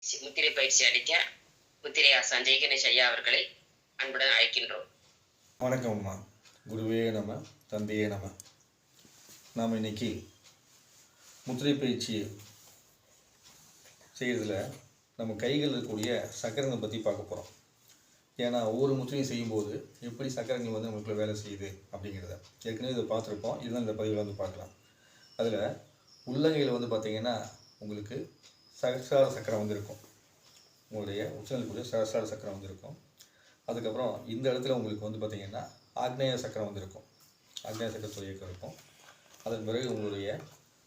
முத்திரை பயிற்சி அளிக்க முத்திரை ஆசான் ஜெய் கணேஷ் ஐயா அவர்களை அன்புடன் அழைக்கின்றோம். வணக்கம் அம்மா. குருவே நம, தந்தையே நம. நாம் இன்னைக்கு முத்திரை பயிற்சி செய்கிறதுல நம்ம கைகள் இருக்கக்கூடிய சக்கரங்களை பற்றி பார்க்க போகிறோம். ஏன்னா ஒவ்வொரு முத்திரையும் செய்யும்போது எப்படி சக்கரங்கள் வந்து நம்மளுக்குள்ள வேலை செய்யுது அப்படிங்கிறத ஏற்கனவே இதை பார்த்துருப்போம். இதுதான் இந்த பதிவில் வந்து பார்க்கலாம். அதில் உள்ளங்கையில் வந்து பார்த்திங்கன்னா உங்களுக்கு சகசார சக்கரம் வந்து இருக்கும். உங்களுடைய உச்சநிலைக்குரிய சகசார சக்கரம் வந்து இருக்கும். அதுக்கப்புறம் இந்த இடத்துல உங்களுக்கு வந்து பார்த்திங்கன்னா ஆக்னேய சக்கரம் வந்து இருக்கும். ஆக்னேய சக்கரத்துடைய இயக்கம் இருக்கும். அதன் பிறகு உங்களுடைய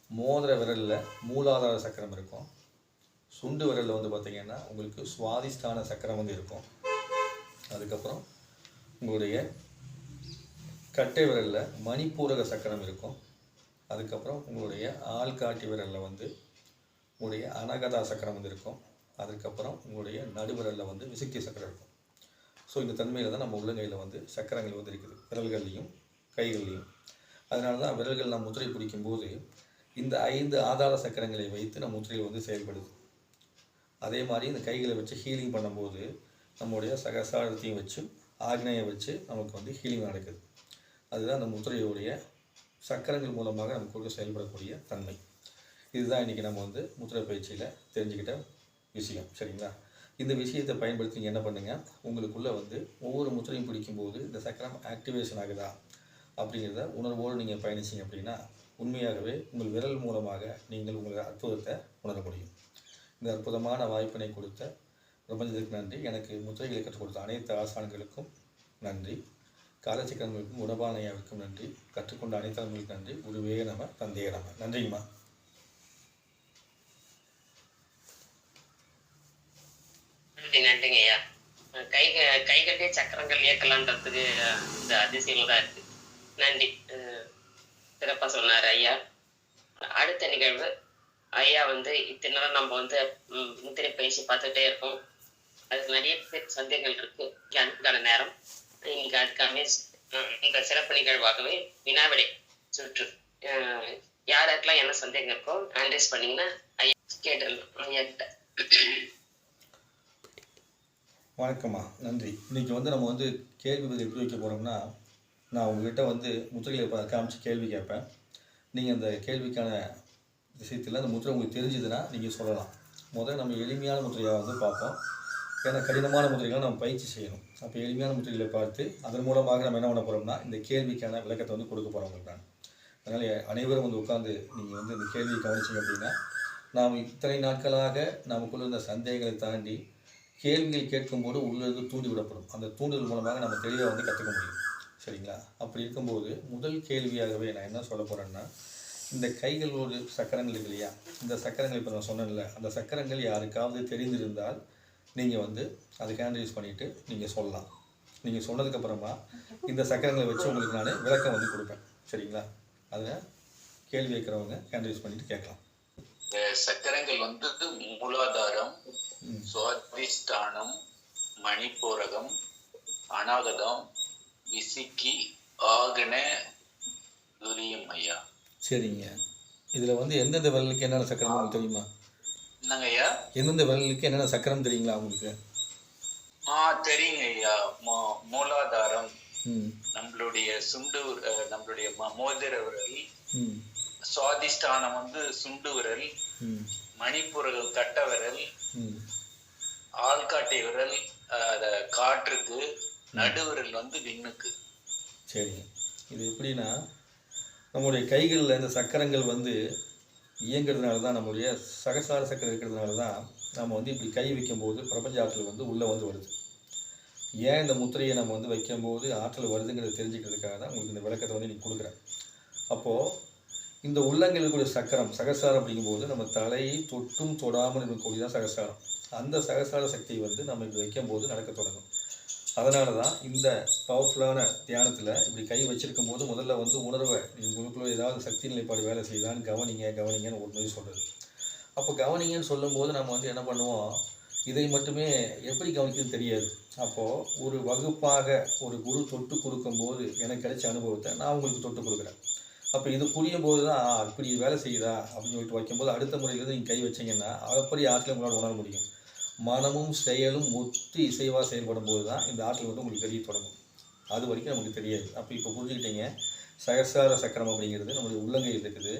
மோதிர விரலில் மூலாதார சக்கரம் இருக்கும். சுண்டு விரலில் வந்து பார்த்திங்கன்னா உங்களுக்கு சுவாதிஷ்டான சக்கரம் வந்து இருக்கும். அதுக்கப்புறம் உங்களுடைய கட்டை விரலில் மணிப்பூரக சக்கரம் இருக்கும். அதுக்கப்புறம் உங்களுடைய ஆள்காட்டி விரலில் வந்து உங்களுடைய அனகதா சக்கரம் வந்து இருக்கும். அதுக்கப்புறம் உங்களுடைய நடுவிரலில் வந்து விசுக்தி சக்கரம் இருக்கும். ஸோ இந்த தன்மையில் தான் நம்ம உள்ளங்கையில் வந்து சக்கரங்கள் வந்து இருக்குது, விரல்கள்லையும் கைகள்லையும். அதனால தான் விரல்கள் நம்ம முத்திரை பிடிக்கும்போது இந்த 5 ஆதார சக்கரங்களை வைத்து நம்ம முத்திரையில் வந்து செயல்படுது. அதே மாதிரி இந்த கைகளை வச்சு ஹீலிங் பண்ணும்போது நம்முடைய சகசாரத்தையும் வச்சு ஆக்னையை வச்சு நமக்கு வந்து ஹீலிங் நடக்குது. அதுதான் அந்த முத்திரையுடைய சக்கரங்கள் மூலமாக நமக்கு செயல்படக்கூடிய தன்மை. இதுதான் இன்றைக்கி நம்ம வந்து முத்திரை பயிற்சியில் தெரிஞ்சுக்கிட்ட விஷயம். சரிங்களா? இந்த விஷயத்தை பயன்படுத்தி நீங்கள் என்ன பண்ணுங்கள், உங்களுக்குள்ளே வந்து ஒவ்வொரு முத்திரையும் பிடிக்கும்போது இந்த சக்கரம் ஆக்டிவேஷன் ஆகுதா அப்படிங்கிறத உணர்வோடு நீங்கள் பயணிச்சிங்க அப்படின்னா உண்மையாகவே உங்கள் விரல் மூலமாக நீங்கள் உங்கள் அற்புதத்தை உணர முடியும். இந்த அற்புதமான வாய்ப்பினை கொடுத்த பிரபஞ்சத்துக்கு நன்றி. எனக்கு முத்திரைகளை கற்றுக் கொடுத்த அனைத்து ஆசான்களுக்கும் நன்றி. காலச்சக்கரங்களுக்கும் உடபானையாவிற்கும் நன்றி. கற்றுக்கொண்ட அனைத்து ஆண்களுக்கு நன்றி. குருவே நம, தந்தையே நம. நன்றிங்கம்மா. நன்றிங்க ஐயா. கைகளிலே சக்கரங்கள் இயக்கலான்றதுக்கு இந்த அதிசயம் தான் இருக்கு. நன்றி. சிறப்பா சொன்னார் ஐயா. அடுத்த நிகழ்வு ஐயா வந்து இத்தனை நாள் நம்ம வந்து முத்திரை பயிற்சி பார்த்துட்டே இருக்கோம். அதுக்கு நிறைய பேர் சந்தேகங்கள் இருக்கு. அதுக்கான நேரம் இன்னைக்கு. அதுக்காக இந்த சிறப்பு நிகழ்வாகவே வினாவிடை சுற்று. யாருக்கெல்லாம் என்ன சந்தேகம் இருக்கோ ஆன்லைஸ் பண்ணீங்கன்னா ஐயா கேட்டுடலாம் ஐயா கிட்ட. வணக்கம்மா, நன்றி. இன்றைக்கி வந்து நம்ம வந்து கேள்வி பதில் எப்படி வைக்க போகிறோம்னா, நான் உங்கள்கிட்ட வந்து முத்திரைகளை காமிச்சு கேள்வி கேட்பேன். நீங்கள் அந்த கேள்விக்கான விஷயத்தில் அந்த முத்திரை உங்களுக்கு தெரிஞ்சதுன்னா நீங்கள் சொல்லலாம். முதல்ல நம்ம எளிமையான முத்திரையாக வந்து பார்ப்போம். ஏன்னா கடினமான முத்திரைகளை நம்ம பயிற்சி செய்யணும். அப்போ எளிமையான முத்திரைகளை பார்த்து அதன் மூலமாக நம்ம என்ன பண்ண போகிறோம்னா இந்த கேள்விக்கான விளக்கத்தை வந்து கொடுக்க போகிறோம் உங்களுக்கு நான். அதனால் அனைவரும் வந்து உட்காந்து நீங்கள் வந்து இந்த கேள்வியை கவனிச்சிங்க அப்படின்னா நாம் இத்தனை நாட்களாக நமக்குள்ள இந்த சந்தேகங்களை தாண்டி கேள்விகள் கேட்கும்போது உள்ளிருந்து தூண்டி விடப்படும். அந்த தூண்டுதல் மூலமாக நம்ம தெளிவாக வந்து கற்றுக்க முடியும். சரிங்களா? அப்படி இருக்கும்போது முதல் கேள்வியாகவே நான் என்ன சொல்ல போகிறேன்னா, இந்த கைகளோடு சக்கரங்கள் இருக்கு இல்லையா, இந்த சக்கரங்கள் இப்போ நான் சொன்னேன்ல, அந்த சக்கரங்கள் யாருக்காவது தெரிந்திருந்தால் நீங்கள் வந்து அதை ஹேண்ட் யூஸ் பண்ணிவிட்டு நீங்கள் சொல்லலாம். நீங்கள் சொன்னதுக்கப்புறமா இந்த சக்கரங்களை வச்சு உங்களுக்கு நான் விளக்கம் வந்து கொடுப்பேன். சரிங்களா? அதை கேள்வி வைக்கிறவங்க ஹேண்ட் யூஸ் பண்ணிவிட்டு கேட்கலாம். சக்கரங்கள் வந்து மூலாதாரம், சுவாதிஷ்டானம், மணிப்பூரகம், அநாகதம், விசிக்கி, ஆகன, துரியம் ஐயா. சரிங்க. இதில் வந்து எந்தெந்த விரலுக்கு என்னென்ன சக்கரம் உங்களுக்கு தெரியுமா? என்னங்க ஐயா? எந்தெந்த விரலுக்கு என்னென்ன சக்கரம் தெரியுங்களா உங்களுக்கு? தெரியுங்க ஐயா. மூலாதாரம் நம்மளுடைய சுண்டு, நம்மளுடைய மோதிர விரல். சுவாதிஷ்டானம் வந்து சுண்டு விரல். மணிப்பூரகம் கட்ட விரல். ஆள்காட்டி விரல் காற்றுக்கு. நடுவிரல் வந்து விண்ணுக்கு. சரிங்க. இது எப்படின்னா நம்முடைய கைகளில் இந்த சக்கரங்கள் வந்து இயங்கிறதுனால தான், நம்முடைய சகசார சக்கரம் இருக்கிறதுனால தான் நம்ம வந்து இப்படி கை வைக்கும்போது பிரபஞ்ச ஆற்றல் வந்து உள்ளே வந்து வருது. ஏன் இந்த முத்திரையை நம்ம வந்து வைக்கும்போது ஆற்றல் வருதுங்கிறத தெரிஞ்சுக்கிறதுக்காக தான் உங்களுக்கு இந்த விளக்கத்தை வந்து நீங்கள் கொடுக்குறேன். அப்போது இந்த உள்ளங்கையில் இருக்கக்கூடிய சக்கரம் சகசாரம் அப்படிங்கும்போது நம்ம தலையை தொட்டும் தொடாமல் இருக்கக்கூடியதான் சகசாரம். அந்த சகசார சக்தியை வந்து நம்ம இப்படி வைக்கும்போது நடக்க தொடங்கும். அதனால தான் இந்த பவர்ஃபுல்லான தியானத்தில் இப்படி கை வச்சிருக்கும் போது முதல்ல வந்து உணர்வை உங்களுக்குள்ள ஏதாவது சக்தி நிலைப்பாடு வேலை செய்தான்னு கவனிங்கன்னு ஒரு மாதிரி சொல்கிறது. அப்போ கவனிங்கன்னு சொல்லும்போது நம்ம வந்து என்ன பண்ணுவோம், இதை மட்டுமே எப்படி கவனிக்கிறது தெரியாது. அப்போது ஒரு வகுப்பாக ஒரு குரு தொட்டு கொடுக்கும்போது எனக்கு கிடைச்ச அனுபவத்தை நான் உங்களுக்கு தொட்டு கொடுக்குறேன். அப்போ இது புரியும் போது தான் இப்படி வேலை செய்யுதா அப்படின்னு சொல்லிட்டு வைக்கும்போது அடுத்த முறையிலேருந்து நீங்கள் கை வச்சிங்கன்னா அப்படி ஆற்றலை உங்களால் உணர முடியும். மனமும் செயலும் ஒத்து இசைவாக செயல்படும் போது தான் இந்த ஆற்றல் வந்து உங்களுக்கு தெரிய தொடங்கும். அது வரைக்கும் நமக்கு தெரியாது. அப்போ இப்போ புரிஞ்சுக்கிட்டீங்க, சகசார சக்கரம் அப்படிங்கிறது நம்மளுடைய உள்ளங்கையில் இருக்குது.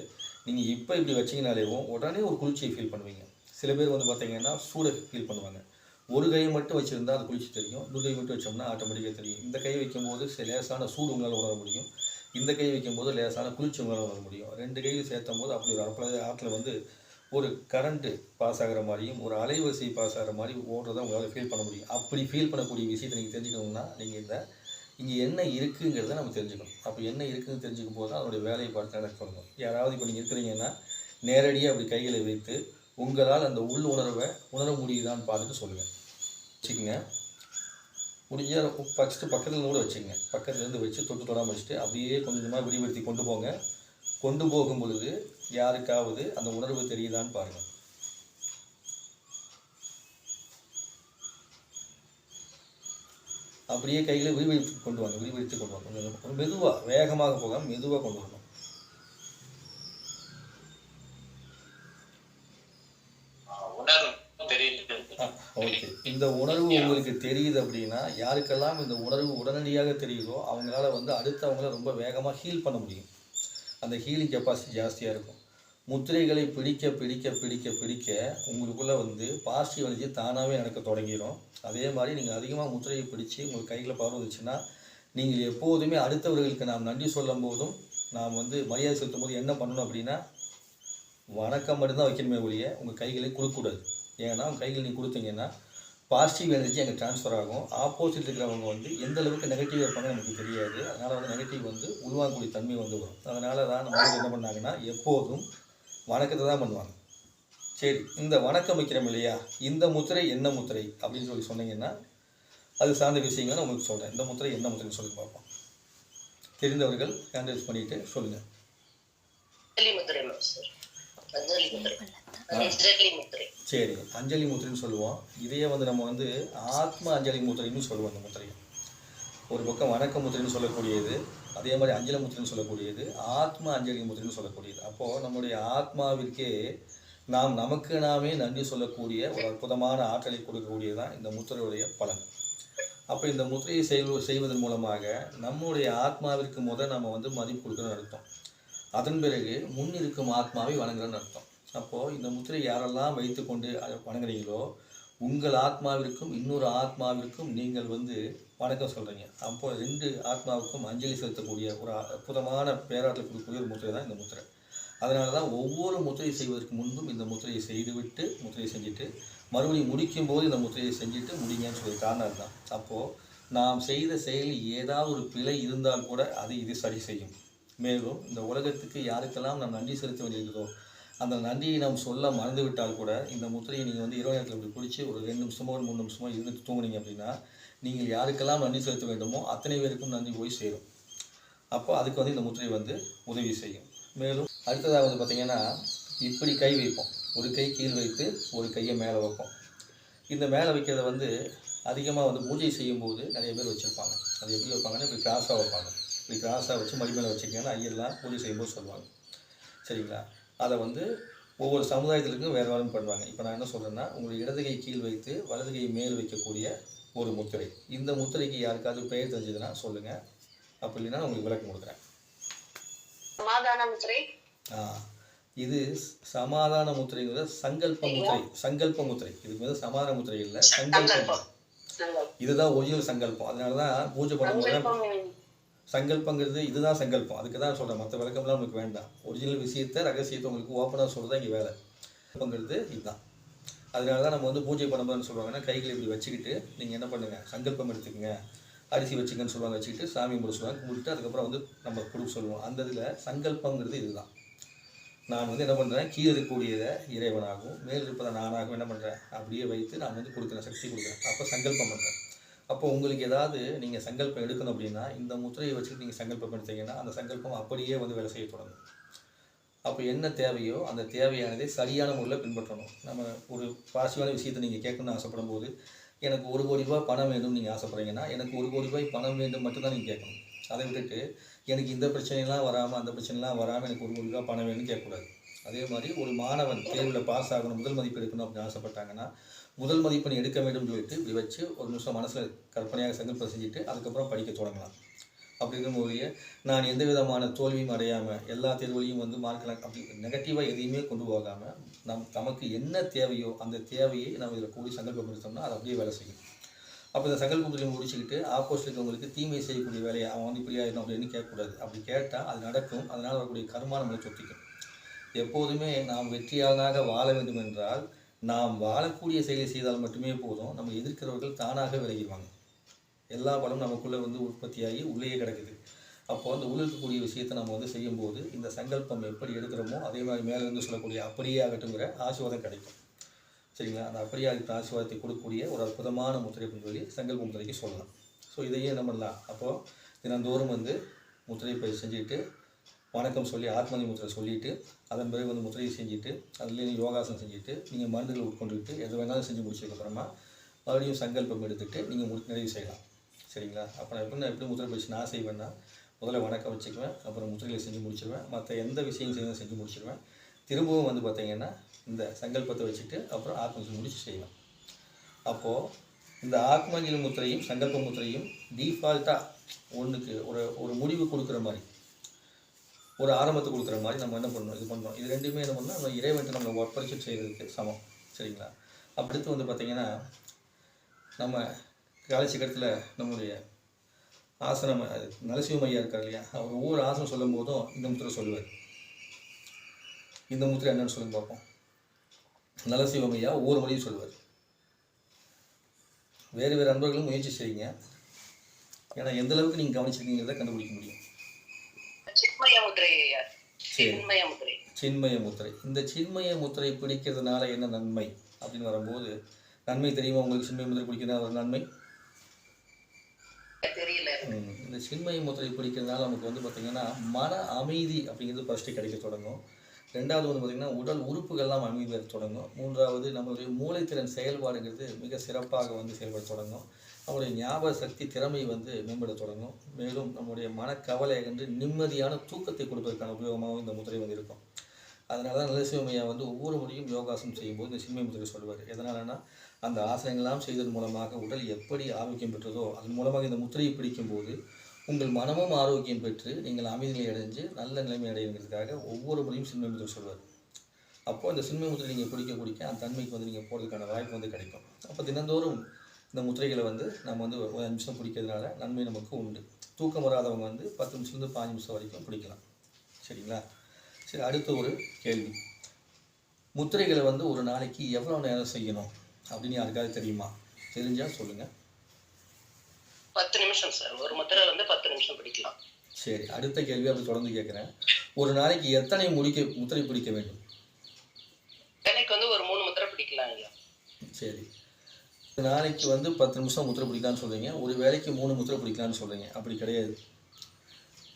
நீங்கள் இப்போ இப்படி வச்சிங்கனாலேவும் உடனே ஒரு குளிர்ச்சியை ஃபீல் பண்ணுவீங்க. சில பேர் வந்து பார்த்தீங்கன்னா சூடை ஃபீல் பண்ணுவாங்க. ஒரு கையை மட்டும் வச்சுருந்தா அது குளிர்ச்சி தெரியும், இன்னொரு கை மட்டும் வச்சோம்னா ஆட்டோமேட்டிக்காக தெரியும். இந்த கை வைக்கும்போது லேசான சூடு உங்களால் உணர முடியும், இந்த கை வைக்கும்போது லேசான குளிர்ச்சி உங்களால் உணர முடியும். 2 கையில் சேர்த்தும் போது அப்படி ஒரு ஆற்றல் வந்து ஒரு கரண்ட்டு பாஸ் ஆகிற மாதிரியும் ஒரு அலைவரிசை பாஸ் ஆகிற மாதிரி ஓடுறதை உங்களால் ஃபீல் பண்ண முடியும். அப்படி ஃபீல் பண்ணக்கூடிய விஷயத்தை நீங்கள் தெரிஞ்சுக்கணும்னா நீங்கள் இங்கே என்ன இருக்குங்கிறத நம்ம தெரிஞ்சுக்கணும். அப்போ என்ன இருக்குதுன்னு தெரிஞ்சுக்கும் போது தான் அதனுடைய வேலையை பார்த்து நடக்கணும். யாராவது இப்போ நீங்கள் இருக்கிறீங்கன்னா நேரடியாக அப்படி கைகளை வைத்து உங்களால் அந்த உள் உணர்வை உணர முடியுதான்னு பார்த்துட்டு சொல்லுங்கள். வச்சுக்கோங்க, முடிஞ்சால் ஃபஸ்ட்டு பக்கத்தில் கூட வச்சுக்கோங்க. பக்கத்துலேருந்து வச்சு தொட்டு தொடாமல் வச்சுட்டு அப்படியே கொஞ்சம் கொஞ்சமாக விரிவுபடுத்தி கொண்டு போங்க. கொண்டு போகும் பொழுது யாருக்காவது அந்த உணர்வு தெரியுதான்னு பாருங்கள். அப்படியே கையில் விரிவெடுத்து கொண்டு வாங்க. கொஞ்சம் மெதுவாக, வேகமாக போகாமல் மெதுவாக கொண்டு வரணும். ஓகே, இந்த உணர்வு உங்களுக்கு தெரியுது அப்படின்னா யாருக்கெல்லாம் இந்த உணர்வு உடனடியாக தெரியுதோ அவங்களால வந்து அடுத்தவங்கள ரொம்ப வேகமாக ஹீல் பண்ண முடியும். அந்த ஹீலிங் கெப்பாசிட்டி ஜாஸ்தியாக இருக்கும். முத்திரைகளை பிடிக்க பிடிக்க பிடிக்க பிடிக்க உங்களுக்குள்ளே வந்து பாசிட்டிவ் எனர்ஜி தானாகவே நடக்க தொடங்கிடும். அதே மாதிரி நீங்கள் அதிகமாக முத்திரையை பிடிச்சி உங்களுக்கு கையில் பவர் வந்துச்சுன்னா நீங்கள் எப்போதுமே அடுத்தவர்களுக்கு நாம் நன்றி சொல்லும் போதும் நாம் வந்து மரியாதை செலுத்தும் போது என்ன பண்ணணும் அப்படின்னா வணக்கம் மட்டும்தான் வைக்கணுமே ஒழிய உங்கள் கைகளை கொடுக்கக்கூடாது. ஏன்னா உங்கள் கைகள் நீங்கள் கொடுத்தீங்கன்னா பாசிட்டிவ் எனர்ஜி அங்கே ட்ரான்ஸ்ஃபர் ஆகும். ஆப்போசிட் இருக்கிறவங்க வந்து எந்த அளவுக்கு நெகட்டிவ் இருப்பாங்க நமக்கு தெரியாது. அதனால் வந்து நெகட்டிவ் வந்து உள்வாங்கக்கூடிய தன்மை வந்து வரும். அதனால தான் நம்ம என்ன பண்ணாங்கன்னா எப்போதும் வணக்கத்தை தான் பண்ணுவாங்க. சரி, இந்த வணக்கம் வைக்கிறோம் இல்லையா, இந்த முத்திரை என்ன முத்திரை அப்படின்னு சொல்லி சொன்னீங்கன்னா அது சார்ந்த விஷயங்கள் நான் உங்களுக்கு சொல்கிறேன். இந்த முத்திரை என்ன முத்திரைன்னு சொல்லி பார்ப்போம். தெரிந்தவர்கள் ஹேண்டில்ஸ் பண்ணிட்டு சொல்லுங்கள். சரி, அஞ்சலி முத்திரைன்னு சொல்லுவோம். இதையே வந்து நம்ம வந்து ஆத்ம அஞ்சலி முத்திரைன்னு சொல்லுவோம். அந்த முத்திரையை ஒரு பக்கம் வணக்க முத்திரைன்னு சொல்லக்கூடியது, அதே மாதிரி அஞ்சலி முத்திரைன்னு சொல்லக்கூடியது, ஆத்ம அஞ்சலி முத்திரைன்னு சொல்லக்கூடியது. அப்போது நம்முடைய ஆத்மாவிற்கே நாம் நமக்கு நாமே நன்றி சொல்லக்கூடிய ஒரு அற்புதமான ஆற்றலை கொடுக்கக்கூடியதான் இந்த முத்திரையுடைய பலன். அப்போ இந்த முத்திரையை செய்வதன் மூலமாக நம்முடைய ஆத்மாவிற்கு நம்ம வந்து மதிப்பு கொடுக்கணும்னு அர்த்தம். அதன் பிறகு முன் இருக்கும் ஆத்மாவை வணங்குறன்னு அர்த்தம். அப்போது இந்த முத்திரை யாரெல்லாம் வைத்து கொண்டு வணங்குறீங்களோ உங்கள் ஆத்மாவிற்கும் இன்னொரு ஆத்மாவிற்கும் நீங்கள் வந்து வணக்கம் சொல்கிறீங்க. அப்போது 2 ஆத்மாவுக்கும் அஞ்சலி செலுத்தக்கூடிய ஒரு அற்புதமான பேராற்றல் கொடுக்கக்கூடிய ஒரு முத்திரை தான் இந்த முத்திரை. அதனால தான் ஒவ்வொரு முத்திரை செய்வதற்கு முன்பும் இந்த முத்திரையை செய்துவிட்டு முத்திரையை செஞ்சுட்டு மறுபடியும் முடிக்கும் போது இந்த முத்திரையை செஞ்சுட்டு முடிங்கன்னு சொல்லி காரணம் அதுதான். அப்போது நாம் செய்த செயலில் ஏதாவது ஒரு பிழை இருந்தால் கூட அதை இது சரி செய்யும். மேலும் இந்த உலகத்துக்கு யாருக்கெல்லாம் நாம் நன்றி செலுத்த வேண்டியிருக்கிறதோ அந்த நன்றியை நாம் சொல்ல மறந்துவிட்டால் கூட இந்த முத்திரையை நீங்கள் வந்து இரவு நேரத்தில் இப்படி பிடிச்சி ஒரு 2 நிமிஷமோ 3 நிமிஷமோ இருந்துட்டு தூங்குனீங்க அப்படின்னா நீங்கள் யாருக்கெல்லாம் நன்றி செலுத்த வேண்டுமோ அத்தனை பேருக்கும் நன்றி போய் சேரும். அப்போ அதுக்கு வந்து இந்த முத்திரை வந்து உதவி செய்யும். மேலும் அடுத்ததாக வந்து பார்த்திங்கன்னா இப்படி கை வைப்போம். ஒரு கை கீழ் வைத்து ஒரு கையை மேலே வைப்போம். இந்த மேலே வைக்கிறத வந்து அதிகமாக வந்து பூஜை செய்யும்போது நிறைய பேர் வச்சுருப்பாங்க. அது எப்படி வைப்பாங்கன்னா இப்படி கிராஸாக வைப்பாங்க. இப்படி கிராஸாக வச்சு மடி மேலே வச்சுக்கிங்கன்னா ஐயெல்லாம் பூஜை செய்யும்போது சொல்லுவாங்க. சரிங்களா? அதை வந்து ஒவ்வொரு சமுதாயத்திற்கும் வேறு வேறு பண்ணுவாங்க. இப்போ நான் என்ன சொல்கிறேன்னா உங்களுடைய இடது கை கீழ் வைத்து வலது கை மேல் வைக்கக்கூடிய ஒரு முத்திரை. இந்த முத்திரைக்கு யாருக்காவது பெயர் தெரிஞ்சதுன்னா சொல்லுங்கள். அப்படி இல்லைன்னா உங்களுக்கு விளக்கம் கொடுக்குறேன். சமாதான முத்திரை. இது சமாதான முத்திரைங்கிறது சங்கல்ப முத்திரை. சங்கல்ப முத்திரை. இதுக்கு வந்து சமாதான முத்திரை இல்லை, சங்கல்பம். இதுதான் ஒரிஜினல் சங்கல்பம். அதனால தான் பூஜை பண்ணும்போது சங்கல்பங்கிறது இதுதான் சங்கல்பம். அதுக்கு தான் சொல்கிறேன், மற்ற விளக்கம்லாம் உங்களுக்கு வேண்டாம். ஒரிஜினல் விஷயத்தை ரகசியத்தை உங்களுக்கு ஓப்பனாக சொல்கிறது தான் இங்கே வேலை. சங்கல்பங்கிறது இதுதான். அதனால தான் நம்ம வந்து பூஜை பண்ணும்போதுன்னு சொல்லுவாங்கன்னா கைகளை இப்படி வச்சுக்கிட்டு நீங்கள் என்ன பண்ணுங்கள், சங்கல்பம் எடுத்துக்கங்க, அரிசி வச்சுக்கன்னு சொல்லுவாங்க, வச்சுக்கிட்டு சாமி கும்பிட சொல்லுவாங்க, கும்பிட்டு அதுக்கப்புறம் வந்து நம்ம கொடுக்க சொல்லுவோம். அந்த இதில் சங்கல்பங்கிறது இதுதான். நான் வந்து என்ன பண்ணுறேன், கீழே இருக்கக்கூடியதை இறைவனாகவும் மேல் இருப்பதை நானாகவும் என்ன பண்ணுறேன் அப்படியே வைத்து நான் வந்து கொடுக்குறேன், சக்தி கொடுக்குறேன். அப்போ சங்கல்பம் பண்ணுறேன். அப்போ உங்களுக்கு ஏதாவது நீங்கள் சங்கல்பம் எடுக்கணும் அப்படின்னா இந்த முத்திரையை வச்சுட்டு நீங்கள் சங்கல்பம் எடுத்தீங்கன்னா அந்த சங்கல்பம் அப்படியே வந்து வேலை செய்ய தொடங்கும். அப்போ என்ன தேவையோ அந்த தேவையானதை சரியான முறையில் பின்பற்றணும். நம்ம ஒரு பாசிட்டிவான விஷயத்தை நீங்கள் கேட்கணும்னு ஆசைப்படும் போது எனக்கு 1 கோடி ரூபாய் பணம் வேண்டும் நீங்கள் ஆசைப்படுறீங்கன்னா எனக்கு 1 கோடி ரூபாய் பணம் வேண்டும் மட்டும்தான் நீங்கள் கேட்கணும். அதை விட்டுட்டு எனக்கு இந்த பிரச்சனைலாம் வராமல் அந்த பிரச்சனைலாம் வராமல் எனக்கு 1 கோடி ரூபாய் பணம் வேணும்னு கேட்கக்கூடாது. அதே மாதிரி ஒரு மாணவன் தேர்வில் பாஸ் ஆகணும், முதல் மதிப்பு எடுக்கணும் அப்படின்னு ஆசைப்பட்டாங்கன்னா முதல் மதிப்பெண் எடுக்க வேண்டும் சொல்லிட்டு இப்படி வச்சு ஒரு நிமிஷம் மனசில் கற்பனையாக சங்கல்பம் செஞ்சுட்டு அதுக்கப்புறம் படிக்க தொடங்கலாம். அப்படி இருக்கும்போது நான் எந்த விதமான தோல்வியும் அடையாமல் எல்லா தேர்வுலையும் வந்து மார்க்கெலாம் அப்படி நெகட்டிவாக எதையுமே கொண்டு போகாமல் நமக்கு என்ன தேவையோ அந்த தேவையை நம்ம இதில் கூடி சங்கல்பம் எடுத்தோம்னா அது அப்படியே வேலை செய்யும். அப்போ இந்த சங்கல்பத்தை முடிச்சுக்கிட்டு ஆப்போசிட் இருக்கவங்களுக்கு தீமை செய்யக்கூடிய வேலையை அவன் வந்து இப்படி ஆகிடும் அப்படின்னு கேட்கக்கூடாது. அப்படி கேட்டால் அது நடக்கும். அதனால் வரக்கூடிய கர்மா நம்மளை சொத்திக்கும். எப்போதுமே நாம் வெற்றியாளனாக வாழ வேண்டும் என்றால் நாம் வாழக்கூடிய செயலை செய்தால் மட்டுமே போதும். நம்ம எதிர்க்கிறவர்கள் தானாக விலகிடுவாங்க. எல்லா பலமும் நமக்குள்ளே வந்து உற்பத்தியாகி உள்ளேயே கிடக்குது. அப்போது அந்த உள்ள இருக்கக்கூடிய விஷயத்தை நம்ம வந்து செய்யும்போது இந்த சங்கல்பம் எப்படி எடுக்கிறோமோ அதே மாதிரி மேலே இருந்து சொல்லக்கூடிய அப்படியே ஆகட்டுங்கிற ஆசீர்வாதம் கிடைக்கும். சரிங்களா? அந்த அப்படியே ஆகிட்ட ஆசீர்வாதத்தை கொடுக்கக்கூடிய ஒரு அற்புதமான முத்திரை அப்படின்னு சொல்லி சங்கல்ப முத்திரைக்கு சொல்லலாம். ஸோ இதையே என்ன பண்ணலாம், அப்போது தினந்தோறும் வந்து முத்திரை பயிற்சி செஞ்சுட்டு வணக்கம் சொல்லி ஆத்மதி முத்திரை சொல்லிவிட்டு அதன் பிறகு வந்து முத்திரையை செஞ்சுட்டு அதுலேயும் யோகாசனம் செஞ்சுட்டு நீங்கள் மருந்துகளை உட்கொண்டுட்டு எது வேணாலும் செஞ்சு முடிச்சதுக்கப்புறமா மறுபடியும் சங்கல்பம் எடுத்துகிட்டு நீங்கள் நிறைவு செய்யலாம். சரிங்களா? அப்போ நான் எப்படி முத்திரை பயிற்சி நான் செய்வேன்னா முதல்ல வணக்கம் வச்சுக்குவேன், அப்புறம் முத்திரைகளை செஞ்சு முடிச்சிடுவேன், மற்ற எந்த விஷயம் செய்யணும் செஞ்சு முடிச்சிடுவேன். திரும்பவும் வந்து பார்த்திங்கன்னா இந்த சங்கல்பத்தை வச்சுட்டு அப்புறம் ஆத்மஞ்சலி முடிச்சு செய்வேன். அப்போது இந்த ஆத்மஞ்சலி முத்திரையும் சங்கல்ப முத்திரையும் டீஃபால்ட்டாக ஒன்றுக்கு ஒரு முடிவு கொடுக்குற மாதிரி ஒரு ஆரம்பத்தை கொடுக்குற மாதிரி நம்ம என்ன பண்ணணும், இது பண்ணுறோம். இது ரெண்டுமே என்ன பண்ணால் நம்ம இறைவன்ட்டு நம்ம ஒர்க் செய்கிறதுக்கு சமம். சரிங்களா? அடுத்து வந்து பார்த்திங்கன்னா நம்ம காலேஜ் இடத்துல நம்முடைய ஆசனம் நரசிம்ம ஐயா இருக்கார் இல்லையா, அவர் ஒவ்வொரு ஆசனம் சொல்லும் போதும் இந்த முத்திரை சொல்லுவார். இந்த முத்திரை என்னன்னு சொல்லுங்க பார்ப்போம். நரசிம்ம ஐயா ஒவ்வொரு மொழியும் சொல்லுவார். வேறு வேறு அன்பர்களும் முயற்சி செய்யுங்க. ஏன்னா எந்த அளவுக்கு நீங்கள் கவனிச்சிருக்கீங்கிறத கண்டுபிடிக்க முடியும். சின்மய முத்திரை. இந்த சின்மய முத்திரை பிடிக்கிறதுனால என்ன நன்மை அப்படின்னு வரும்போது, நன்மை தெரியுமா உங்களுக்கு? சின்மய முத்திரை பிடிக்கிறதுனால ஒரு நன்மை தெரியல. இந்த சின்மய முத்திரை பிடிக்கிறதுனால நமக்கு வந்து பார்த்திங்கன்னா மன அமைதி அப்படிங்கிறது ஃபஸ்ட்டு கிடைக்க தொடங்கும். ரெண்டாவது வந்து பார்த்திங்கன்னா உடல் உறுப்புகள்லாம் அமைதி பெற தொடங்கும். மூன்றாவது நம்மளுடைய மூளைத்திறன் செயல்பாடுங்கிறது மிக சிறப்பாக வந்து செயல்பட தொடங்கும். நம்முடைய ஞாபக சக்தி திறமை வந்து மேம்பட தொடங்கும். மேலும் நம்முடைய மனக்கவலை என்று நிம்மதியான தூக்கத்தை கொடுப்பதற்கான உபயோகமாகவும் இந்த முத்திரை வந்து இருக்கும். அதனால தான் நரசிம்மய்யா வந்து ஒவ்வொரு முறையும் யோகாசனம் செய்யும்போது இந்த சின்மய முத்திரை சொல்லுவார். எதனாலன்னா அந்த ஆசனங்கள்லாம் செய்ததன் மூலமாக உடல் எப்படி ஆரோக்கியம் பெற்றதோ அதன் மூலமாக இந்த முத்திரையை பிடிக்கும்போது உங்கள் மனமும் ஆரோக்கியம் பெற்று நீங்கள் அமைதி நிலை அடைஞ்சு நல்ல நிலைமை அடையுங்கிறதுக்காக ஒவ்வொரு முறையும் சின்மய முத்திரை சொல்வார். அப்போது அந்த சின்மய முத்திரை நீங்கள் பிடிக்க அந்த தன்மைக்கு வந்து நீங்கள் போகிறதுக்கான வாய்ப்பு வந்து கிடைக்கும். அப்போ தினந்தோறும் இந்த முத்திரைகளை வந்து நம்ம வந்து ஒரு 5 நிமிஷம் பிடிக்கிறதுனால நன்மை நமக்கு உண்டு. தூக்கம் வராதவங்க வந்து 10 நிமிஷத்துலேருந்து 5 நிமிஷம் வரைக்கும் பிடிக்கலாம். சரிங்களா? சரி, அடுத்த ஒரு கேள்வி. முத்திரைகளை வந்து ஒரு நாளைக்கு எவ்வளோ நேரம் செய்யணும் அப்படின்னு யாருக்காவது தெரியுமா? தெரிஞ்சால் சொல்லுங்கள். 10 நிமிஷம் சார். ஒரு முத்திரை வந்து 10 நிமிஷம் பிடிக்கலாம். சரி, அடுத்த கேள்வி அப்படி தொடர்ந்து கேட்குறேன். ஒரு நாளைக்கு எத்தனை முத்திரை பிடிக்க வேண்டும்? எனக்கு வந்து ஒரு 3 முத்திரை பிடிக்கலாம் ஐயா. சரி, ஒரு நாளைக்கு வந்து 10 நிமிஷம் முத்திரை பிடிக்கலான்னு சொல்கிறீங்க, ஒரு வேளைக்கு 3 முத்திரை பிடிக்கலான்னு சொல்கிறீங்க. அப்படி கிடையாது.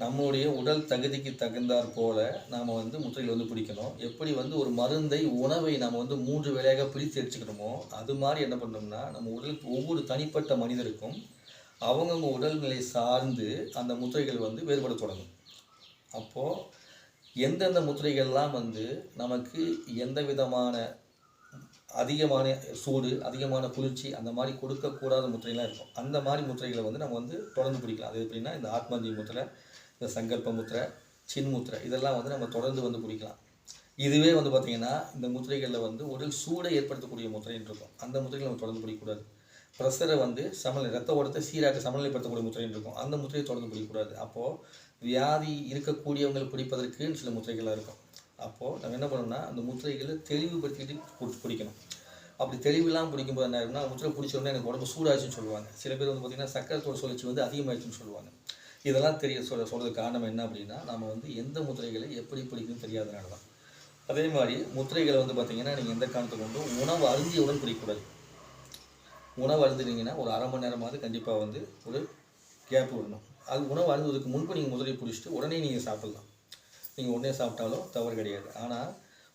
நம்மளுடைய உடல் தகுதிக்கு தகுந்தாற் போல நாம் வந்து முத்திரையில் வந்து பிடிக்கணும். எப்படி வந்து ஒரு மருந்தை உணவை நாம் வந்து 3 வேளையாக பிரித்து எடுத்துக்கணுமோ அது மாதிரி என்ன பண்ணோம்னா நம்ம உடலுக்கு ஒவ்வொரு தனிப்பட்ட மனிதருக்கும் அவங்கவுங்க உடல்நிலை சார்ந்து அந்த முத்திரைகள் வந்து வேறுபட தொடங்கும். அப்போது எந்தெந்த முத்திரைகள்லாம் வந்து நமக்கு எந்த விதமான அதிகமான சூடு அதிகமான குளிர்ச்சி அந்த மாதிரி கொடுக்கக்கூடாத முத்திரைலாம் இருக்கும். அந்த மாதிரி முத்திரைகளை வந்து நம்ம வந்து தொடர்ந்து பிடிக்கலாம். அது எப்படின்னா இந்த ஆத்மாதி முத்திரை, இந்த சங்கல்ப முத்திரை, சின் முத்திரை இதெல்லாம் வந்து நம்ம தொடர்ந்து வந்து பிடிக்கலாம். இதுவே வந்து பார்த்திங்கன்னா இந்த முத்திரைகளில் வந்து உடல் சூடை ஏற்படுத்தக்கூடிய முத்திரைன்னு இருக்கும். அந்த முத்திரைகளை நம்ம தொடர்ந்து பிடிக்கக்கூடாது. ப்ரெஷரை வந்து ரத்த ஓட்டத்தை சீராக சமநிலைப்படுத்தக்கூடிய முத்திரைன்னு இருக்கும். அந்த முத்திரையை தொடர்ந்து பிடிக்கக்கூடாது. அப்போது வியாதி இருக்கக்கூடியவங்களை பிடிப்பதற்குன்னு சில முத்திரைகள்லாம் இருக்கும். அப்போது நம்ம என்ன பண்ணணும்னா அந்த முத்திரைகளை தெளிவுபடுத்திக்கிட்டு பிடிக்கணும். அப்படி தெளிவுலாம் பிடிக்கும்போது என்ன ஆகுதுன்னா முத்திரை பிடிச்சோடனே எனக்கு உடம்பு சூடாச்சுன்னு சொல்லுவாங்க. சில பேர் வந்து பார்த்திங்கன்னா சக்கரத்தோட சுழற்சி வந்து அதிகமாகிடுச்சுன்னு சொல்லுவாங்க. இதெல்லாம் சொல்கிறதுக்கு காரணம் என்ன அப்படின்னா நம்ம வந்து எந்த முத்திரைகளை எப்படி பிடிக்கணும்னு தெரியாதனால தான். அதே மாதிரி முத்திரைகளை வந்து பார்த்திங்கன்னா நீங்கள் எந்த காரணத்தை கொண்டும் உணவு அருந்தியவுடன் பிடிக்கக்கூடாது. உணவு அருந்துனீங்கன்னா ஒரு அரை மணி நேரமாவது கண்டிப்பாக வந்து ஒரு கேப் விடணும். அது உணவு அருந்துவதற்கு முன்பு நீங்கள் முத்திரையை பிடிச்சிட்டு உடனே நீங்கள் சாப்பிட்லாம். நீங்கள் உடனே சாப்பிட்டாலும் தவறு கிடையாது. ஆனால்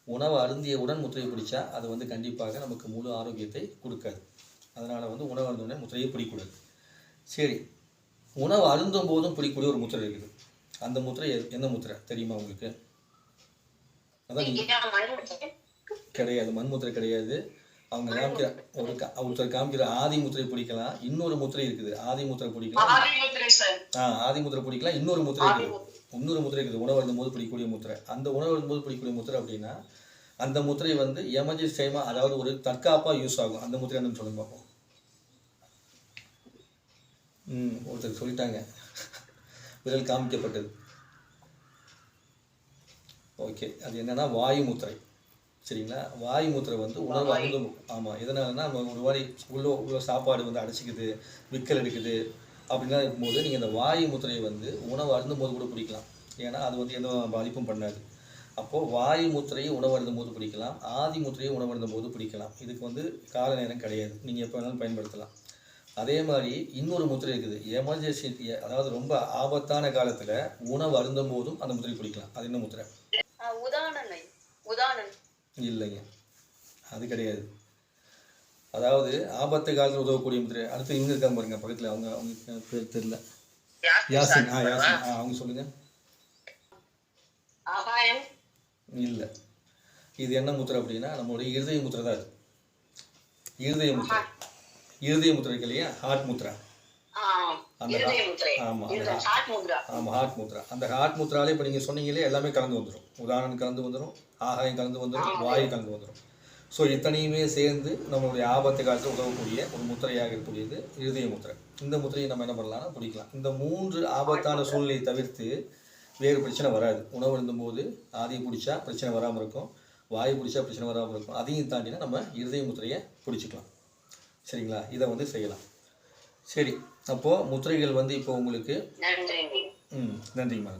உணவு அருந்தியவுடன் முத்திரையை பிடிச்சா அது வந்து கண்டிப்பாக நமக்கு முழு ஆரோக்கியத்தை கொடுக்காது. அதனால் வந்து உணவு அருந்தவுடனே முத்திரையை பிடிக்கக்கூடாது. சரி, உணவு அருந்தும் போதும் பிடிக்கக்கூடிய ஒரு முத்திரை இருக்குது. அந்த முத்திரை என்ன முத்திரை தெரியுமா உங்களுக்கு? அதான் நீங்கள் கிடையாது, மண்முத்திரை கிடையாது. அவங்க காமிக்கிற ஒருத்தர் காமிக்கிற ஆதி முத்திரை பிடிக்கலாம், இன்னொரு முத்திரை இருக்குது, ஆதி முத்திரை பிடிக்கலாம். ஆதி முத்திரை பிடிக்கலாம், இன்னொரு முத்திரை இருக்குது, உணவு அருந்தும் போது பிடிக்கக்கூடிய முத்திரை. அந்த உணவு அருந்தும் போது பிடிக்கக்கூடிய முத்திரை அப்படின்னா அந்த முத்திரை வந்து எமர்ஜென்சி டைமா, அதாவது ஒரு தற்காப்பா யூஸ் ஆகும். அந்த முத்திரை என்னன்னு சொல்லுங்க பார்ப்போம். ஒருத்தர் சொல்லிட்டாங்க, விரல் காமிக்கப்பட்டது. ஓகே, அது என்னன்னா வாயு முத்திரை. சரிங்களா? வாயு முத்திரை வந்து உணவு அருந்தும். ஆமாம், எதனாலன்னா நம்ம ஒரு மாதிரி உள்ள சாப்பாடு வந்து அடைச்சிக்குது, விக்கல் எடுக்குது அப்படின்லாம் இருக்கும்போது நீங்கள் இந்த வாயு முத்திரையை வந்து உணவு அருந்தும் போது கூட பிடிக்கலாம். ஏன்னா அது வந்து எந்த பாதிப்பும் பண்ணாது. அப்போது வாயு முத்திரையை உணவு அருந்தும் போது பிடிக்கலாம், ஆதி முத்திரையை உணவு அருந்தும் போது பிடிக்கலாம். இதுக்கு வந்து கால நேரம் கிடையாது, நீங்கள் எப்போ வேணாலும் பயன்படுத்தலாம். அதே மாதிரி இன்னொரு முத்திரை இருக்குது, எமர்ஜென்சி, அதாவது ரொம்ப ஆபத்தான காலத்தில் உணவு அருந்தும் போதும் அந்த முத்திரை பிடிக்கலாம். அது என்ன முத்திரை? இல்லைங்க, அது கிடையாது. அதாவது ஆபத்து காலத்தில் உதவக்கூடிய முத்திரை. அடுத்து இவங்க இருக்காங்க பாருங்க பக்கத்தில், அவங்க பேர் தெரியல. யாசின். யாசின், அவங்க சொல்லுங்க. இல்லை, இது என்ன முத்திரை அப்படின்னா நம்மளுடைய இருதய முத்திரை தான். அது இருதய முத்திரை. இருதய முத்திரை இருக்கு இல்லையா, ஹார்ட் முத்ரா. ஆமாம், ஹார்ட் முத்ரா. அந்த ஹார்ட் முத்ராலே இப்போ நீங்கள் சொன்னீங்களே எல்லாமே கலந்து வந்துடும். உதாரணம் கலந்து வந்துடும், ஆகாயம் கலந்து வந்துடும், வாயு கலந்து வந்துடும். ஸோ இத்தனையுமே சேர்ந்து நம்மளுடைய ஆபத்து காலத்தில் உதவக்கூடிய ஒரு முத்திரையாக இருக்கக்கூடியது இருதய முத்திரை. இந்த முத்திரையை நம்ம என்ன பண்ணலாம்னா பிடிக்கலாம். இந்த 3 ஆபத்தான சூழ்நிலையை தவிர்த்து வேறு பிரச்சனை வராது. உணவு இருந்தும்போது ஆதியை பிடிச்சா பிரச்சனை வராமல் இருக்கும், வாயு பிடிச்சா பிரச்சனை வராமல் இருக்கும். அதையும் தாண்டினா நம்ம இருதய முத்திரையை பிடிச்சிக்கலாம். சரிங்களா? இதை வந்து செய்யலாம். சரி, அப்போது முத்திரைகள் வந்து இப்போ உங்களுக்கு நன்றிங்கம்மா.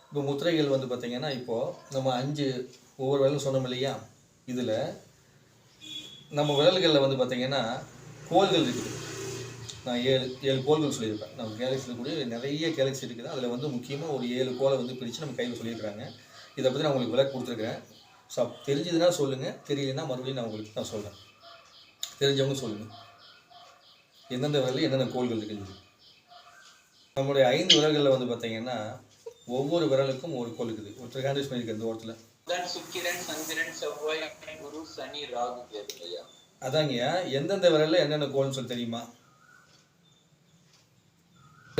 இப்போ முத்திரைகள் வந்து பார்த்திங்கன்னா இப்போது நம்ம 5 ஒவ்வொரு விரலும் சொன்னோம் இல்லையா, இதில் நம்ம விரல்களில் வந்து பார்த்திங்கன்னா கோள்கள் இருக்குது. நான் 7 கோள்கள் சொல்லியிருப்பேன். நம்ம கேலக்ஸியில் கூட நிறைய கேலக்ஸி இருக்குது. அதில் வந்து முக்கியமாக ஒரு 7 கோளை வந்து பிரித்து நம்ம கையில் சொல்லியிருக்கிறாங்க. இதை பற்றி நான் உங்களுக்கு விளக்கு கொடுத்துருக்குறேன். தெரிஞ்சதுன்னா சொல்லுங்கள், தெரியலன்னா மறுபடியும் நான் உங்களுக்கு நான் சொல்கிறேன். தெரிஞ்சவங்க சொல்லுங்கள் எந்தெந்த விரலில் என்னென்ன கோள்கள் இருக்குது. நம்முடைய 5 விரல்களில் வந்து பார்த்திங்கன்னா ஒவ்வொரு விரலுக்கும் ஒரு கோள் இருக்குது. ஒருத்தர் ஹேண்ட் ரைஸ் பண்ணியிருக்க இந்த ஓரத்தில். சுக்கிரன், சந்திரன், செவ்வாய், குரு, சனி, ராகு, கேது. அதாங்கய்யா, எந்தெந்த விரலில் என்னென்ன கோள்னு சொல்லி தெரியுமா?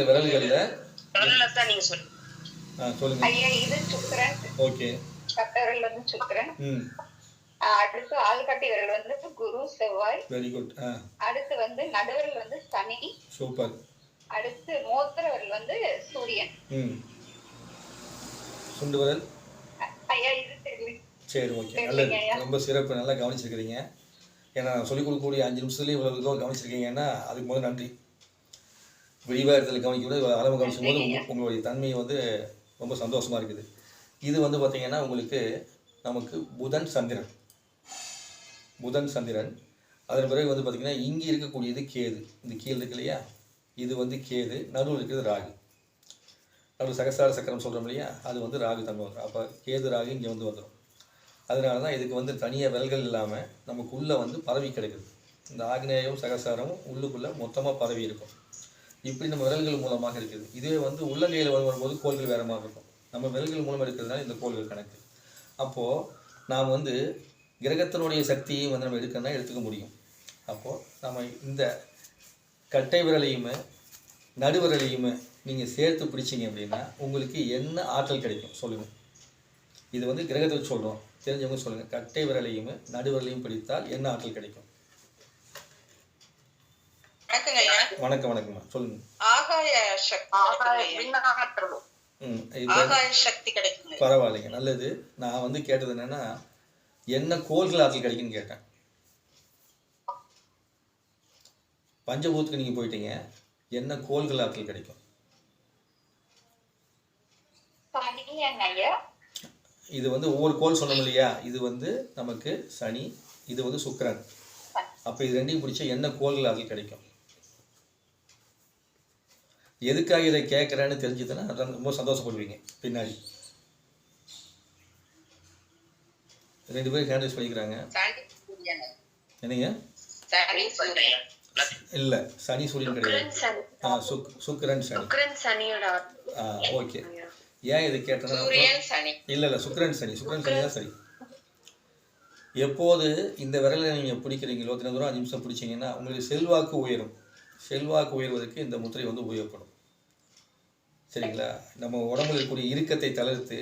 விரல்களில் சொல்லுங்க. ஓகே, விரல் வந்து சுக்கிரன். அடுத்து ஆள்காட்டி விரல் வந்து குரு, செவ்வாய். Very good. அடுத்து வந்து நடுவிரல் வந்து சனி. சூப்பர். அடுத்து மோதிர விரல் வந்து சூரியன். சுண்டு விரல். ஐயா இது தெரியல. சரி, ஓகே, நல்லது, ரொம்ப சிறப்பு, நல்லா கவனிச்சிருக்கிறீங்க. ஏன்னா நான் சொல்லிக் கொடுக்கக்கூடிய 5 நிமிஷத்துலேயே இவ்வளவு தூரம் கவனிச்சிருக்கீங்கன்னா அதுக்கு முதல் நன்றி. விரிவாக இடத்துல கவனிக்கும்போது ஆரம்ப கவனிக்கும் போது உங்களுடைய தன்மை வந்து ரொம்ப சந்தோஷமாக இருக்குது. இது வந்து பார்த்திங்கன்னா உங்களுக்கு நமக்கு புதன் சந்திரன். அதன் பிறகு வந்து பார்த்திங்கன்னா இங்கே இருக்கக்கூடியது கேது. இந்த கீழே இருக்கு இல்லையா, இது வந்து கேது. நடுவில் இருக்கிறது ராகு. நடுவில் சகசார சக்கரம் சொல்கிறோம் இல்லையா, அது வந்து ராகு தன்மை வந்துடும். அப்போ கேது ராகு இங்கே வந்து வந்துடும். அதனால தான் இதுக்கு வந்து தனியாக விரல்கள் இல்லாமல் நமக்குள்ளே வந்து பரவி கிடக்குது. இந்த ஆக்னேயம் சகசாரமும் உள்ளுக்குள்ளே மொத்தமாக பரவி இருக்கும். இப்படி நம்ம விரல்கள் மூலமாக இருக்குது. இதுவே வந்து உள்ளங்கையில் வரும்போது கோள்கள் வேறு மாதிரி இருக்கும். நம்ம விரல்கள் மூலம் எடுக்கிறதுனால இந்த கோள்கள் கணக்கு. அப்போது நாம் வந்து கிரகத்தினுடைய சக்தியையும் வந்து நம்ம எடுக்கணும்னா எடுத்துக்க முடியும். அப்போது நம்ம இந்த கட்டை விரலையுமே நடுவிரலையுமே நீங்கள் சேர்த்து பிடிச்சிங்க அப்படின்னா உங்களுக்கு என்ன ஆற்றல் கிடைக்கும் சொல்லுங்கள். இது வந்து கிரகத்தை வச்சு சொல்கிறோம், தெரிஞ்சவங்க சொல்லுங்கள். கட்டை விரலையுமே நடுவிரலையும் பிடித்தால் என்ன ஆற்றல் கிடைக்கும்? வணக்கம்மா, சொல்லுங்க. பரவாயில்லைங்க, நல்லது. நான் வந்து கேட்டது என்னன்னா என்ன கோள்கள் ஆற்றல் கிடைக்குன்னு கேட்டேன். பஞ்சபூத்துக்கு நீங்க போயிட்டீங்க, என்ன கோள்கள் ஆற்றல் கிடைக்கும்? இது வந்து ஒவ்வொரு கோள் சொன்னோம் இல்லையா, இது வந்து நமக்கு சனி, இது வந்து சுக்கிரன். அப்ப இது ரெண்டையும் பிடிச்சா என்ன கோள்கள் ஆற்றல் கிடைக்கும்? எதுக்காக இதை கேட்குறேன்னு தெரிஞ்சதுன்னா ரொம்ப சந்தோஷப்படுவீங்க. பின்னாடி 2 பேரும் ஹேண்ட் ரைஸ் பண்ணிக்கிறாங்க. என்னங்க? இல்ல, சனி சூரியன் கிடையாது. சுக்கிரன் சனி. ஓகே, ஏன் இதை கேட்டேன்னா, சூரியன் சனி இல்லை சுக்கிரன் சனி தான் சரி. எப்போது இந்த விரலை நீங்கள் பிடிக்கிறீங்களோ தினந்தோறும் 5 நிமிஷம் பிடிச்சிங்கன்னா உங்களுக்கு செல்வாக்கு உயரும். செல்வாக்கு உயர்வதற்கு இந்த முத்திரை வந்து உபயோகப்படும். சரிங்களா? நம்ம உடம்புல இருக்கக்கூடிய இறுக்கத்தை தளர்த்து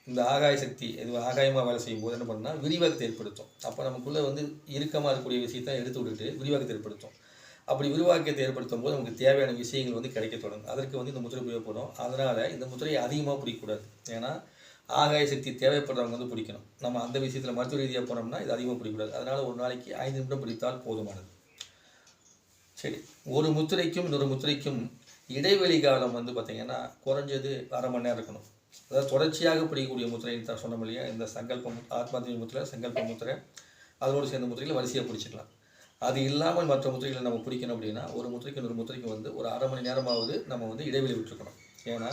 இந்த ஆகாய சக்தி இது ஆகாயமாக வேலை செய்யும் போது என்ன பண்ணால் விரிவாக்கத்தை ஏற்படுத்தும். அப்போ நமக்குள்ளே வந்து இறுக்கமாக இருக்கக்கூடிய விஷயத்தை எடுத்து விட்டுட்டு விரிவாக்கத்தை ஏற்படுத்தும். அப்படி விரிவாக்கத்தை ஏற்படுத்தும் போது நமக்கு தேவையான விஷயங்கள் வந்து கிடைக்க தொடங்கும். அதற்கு வந்து இந்த முத்திரை உபயோகப்படும். அதனால் இந்த முத்திரையை அதிகமாக பிடிக்கக்கூடாது. ஏன்னா ஆகாய சக்தி தேவைப்படுறவங்க வந்து பிடிக்கணும். நம்ம அந்த விஷயத்தில் மருத்துவ ரீதியாக போனோம்னா இது அதிகமாக பிடிக்கக்கூடாது. அதனால் ஒரு நாளைக்கு 5 நிமிடம் பிடித்தால் போதுமானது. சரி, ஒரு முத்திரைக்கும் இன்னொரு முத்திரைக்கும் இடைவெளி காலம் வந்து பார்த்திங்கன்னா குறைஞ்சது அரை மணி நேரம் இருக்கணும். அதாவது தொடர்ச்சியாக பிடிக்கக்கூடிய முத்திரைன்னு தான் சொன்னோம் இல்லையா? இந்த சங்கல்பம் ஆத்மாத்மி முத்திரை, சங்கல்ப முத்திரை, அதோடு சேர்ந்த முத்திரைகளை வரிசையாக பிடிச்சிக்கலாம். அது இல்லாமல் மற்ற முத்திரைகளை நம்ம பிடிக்கணும் அப்படின்னா ஒரு முத்திரைக்கு இன்னொரு முத்திரைக்கு வந்து ஒரு அரை மணி நேரமாவது நம்ம வந்து இடைவெளி விட்டுருக்கணும். ஏன்னா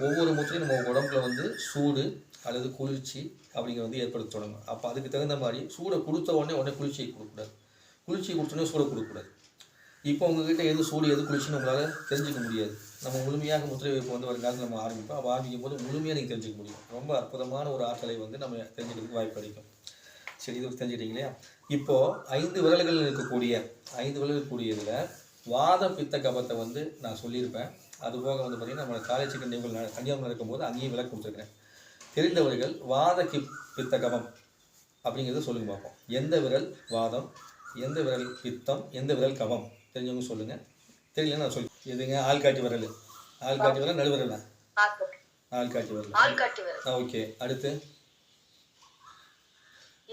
ஒவ்வொரு முத்திரையும் நம்ம உடம்புல வந்து சூடு அல்லது குளிர்ச்சி அப்படிங்கிற வந்து ஏற்படுத்த தொடங்கும். அப்போ அதுக்கு தகுந்த மாதிரி சூடை கொடுத்த உடனே குளிர்ச்சியை கொடுக்கக்கூடாது. குளிர்ச்சி கொடுத்தோடனே சூடை கொடுக்கக்கூடாது. இப்போ உங்ககிட்ட எது சூடு எது குளிர்ச்சின்னு உங்களால் தெரிஞ்சிக்க முடியாது. நம்ம முழுமையாக முத்திரை வைப்பு வந்து ஒரு காலத்தில் நம்ம ஆரம்பிப்போம். அப்போ ஆரம்பிக்கும் போது முழுமையாக நீங்கள் தெரிஞ்சிக்க முடியும். ரொம்ப அற்புதமான ஒரு ஆற்றலை வந்து நம்ம தெரிஞ்சுக்கிறதுக்கு வாய்ப்பு கிடைக்கும். சரி, இது தெரிஞ்சுக்கிட்டீங்க இல்லையா? இப்போது 5 விரல்கள் இருக்கக்கூடியதில் வாத பித்த கபத்தை வந்து நான் சொல்லியிருப்பேன். அதுபோக வந்து பார்த்திங்கன்னா நம்ம காலேஜ் நிகழ்வுகள் கன்னியாகுமரி இருக்கும்போது அங்கேயும் விளக்கு கொடுத்துருக்கிறேன். தெரிந்தவர்கள் வாத பித்த கபம் அப்படிங்கிறத சொல்லுங்க பார்ப்போம். எந்த விரல் வாதம், எந்த விரல் பித்தம், எந்த விரல் கபம் தெரிஞ்சவங்க சொல்லுங்கள். தெரியல நான் சொல்லி எதுங்க? ஆள்காட்டி விரல் நடுவிரலா? ஆள்காட்டி விரல். ஓகே, அடுத்து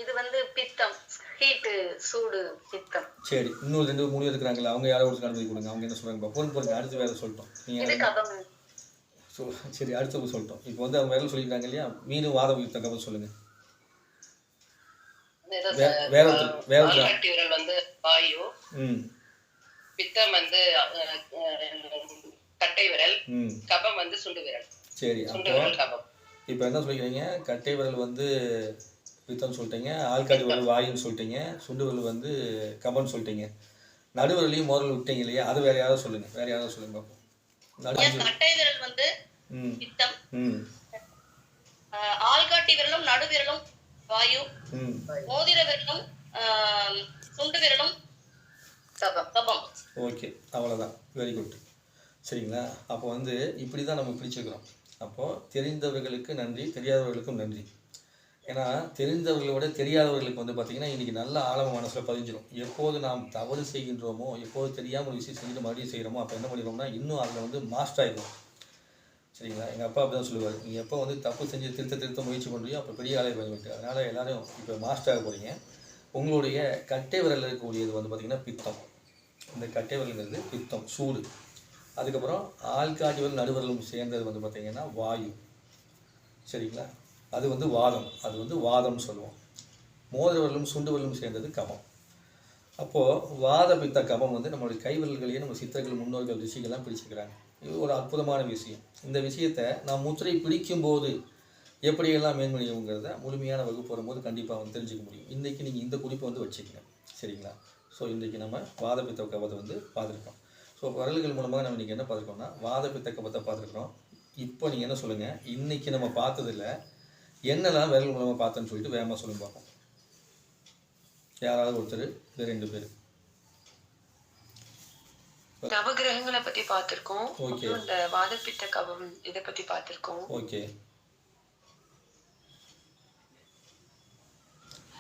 இது வந்து பித்தம், ஹீட், சூடு, பித்தம். சரி, இன்னொரு 2 3 இருக்கிறாங்களா? அவங்க யாரோ ஒரு அனுமதி கொடுங்க. அவங்க என்ன சொல்கிறாங்க போகிறேன். அடுத்து வேறு சொல்லிட்டோம். சரி, அடுத்து சொல்லிட்டோம். இப்போ வந்து அவங்க வேலை சொல்லியிருக்காங்க இல்லையா? மீண்டும் வாத பித்த கபம் சொல்லுங்கள். வேற வந்து வாயு, பித்தம் வந்து கட்டை விரல், கபம் வந்து சுண்டு விரல். சரி, இப்போ என்ன சொல்லிக்கிறீங்க? கட்டை விரல் வந்து பித்தம் சொல்லிட்டீங்க, ஆள்காட்டி விரல் வாயுன்னு சொல்லிட்டீங்க, சுண்டு விரல் வந்து கபம்னு சொல்லிட்டீங்க. நடுவிரலையும் முதல்ல விட்டீங்க இல்லையா? அது வேற யாராவது சொல்லுங்க. பார்ப்போம். கட்டை விரல் வந்து பித்தம், ஆள்காட்டி விரலும் நடுவிரலும் வாயு, மோதிர விரலும் சுண்டு விரலும் கபம். ஓகே, அவ்வளோதான். Very good. சரிங்களா? அப்போ வந்து இப்படி தான் நம்ம பிடிச்சிருக்கிறோம். அப்போது தெரிந்தவர்களுக்கு நன்றி, தெரியாதவர்களுக்கும் நன்றி. ஏன்னா தெரிந்தவர்களோட தெரியாதவர்களுக்கு வந்து பார்த்திங்கன்னா இன்றைக்கி நல்ல ஆழமாக மனசில் பதிஞ்சிடும். எப்போது நாம் தவறு செய்கின்றோமோ, எப்போது தெரியாமல் ஒரு விஷயம் செஞ்சுட்டு மறுபடியும் செய்கிறோமோ, அப்போ என்ன பண்ணிடுவோம்னா இன்னும் அதில் வந்து மாஸ்டர் ஆகிடும். சரிங்களா? எங்கள் அப்பா அப்படி தான் சொல்லுவார், நீங்கள் எப்போ வந்து தப்பு செஞ்சு திருத்த முயற்சி பண்ணுறியோ அப்போ பெரிய ஆளை பண்ணிவிட்டு. அதனால் எல்லோரும் இப்போ மாஸ்டர் ஆக போகிறீங்க. உங்களுடைய கட்டை விரலில் இருக்கக்கூடியது வந்து பார்த்திங்கன்னா பித்தம். இந்த கட்டை விரலுங்கிறது பித்தம், சூடு. அதுக்கப்புறம் ஆள்காட்டி விரல் நடுவிரலும் சேர்ந்தது வந்து பார்த்திங்கன்னா வாயு. சரிங்களா? அது வந்து வாதம். வாதம்னு சொல்லுவோம். மோதிர விரலும் சுண்டு விரலும் சேர்ந்தது கபம். அப்போது வாத பித்த கபம் வந்து நம்மளுடைய கைவிரல்களையே நம்ம சித்தர்கள், முன்னோர்கள், ரிஷிகள்லாம் பிடிச்சிக்கிறாங்க. இது ஒரு அற்புதமான விஷயம். இந்த விஷயத்தை நாம் முத்திரை பிடிக்கும்போது எப்படியெல்லாம் மேன்மொழிங்கிறத முழுமையான வகுப்பு வரும்போது கண்டிப்பாக வந்து தெரிஞ்சுக்க முடியும். இன்றைக்கி நீங்கள் இந்த குறிப்பை வந்து வச்சுக்கணும். சரிங்களா? ஸோ இன்றைக்கி நம்ம வாத பித்த கபத்தை வந்து பார்த்துருக்கோம். ஸோ விரல்கள் மூலமாக நம்ம இன்றைக்கி என்ன பார்த்துருக்கோம்னா வாத பித்த கபத்தை பார்த்துருக்குறோம். இப்போ நீங்கள் என்ன சொல்லுங்கள், இன்றைக்கி நம்ம பார்த்ததில்ல என்னெல்லாம் விரல் மூலமாக பார்த்தேன்னு சொல்லிட்டு வேகமாக சொல்லுங்க பார்ப்போம். யாராவது ஒருத்தர், 2 பேர். நவகிரகங்களை பத்தி பார்த்திருக்கோம். இந்த வாதப்பித்த கபம் இதை பத்தி பார்த்திருக்கோம். ஓகே,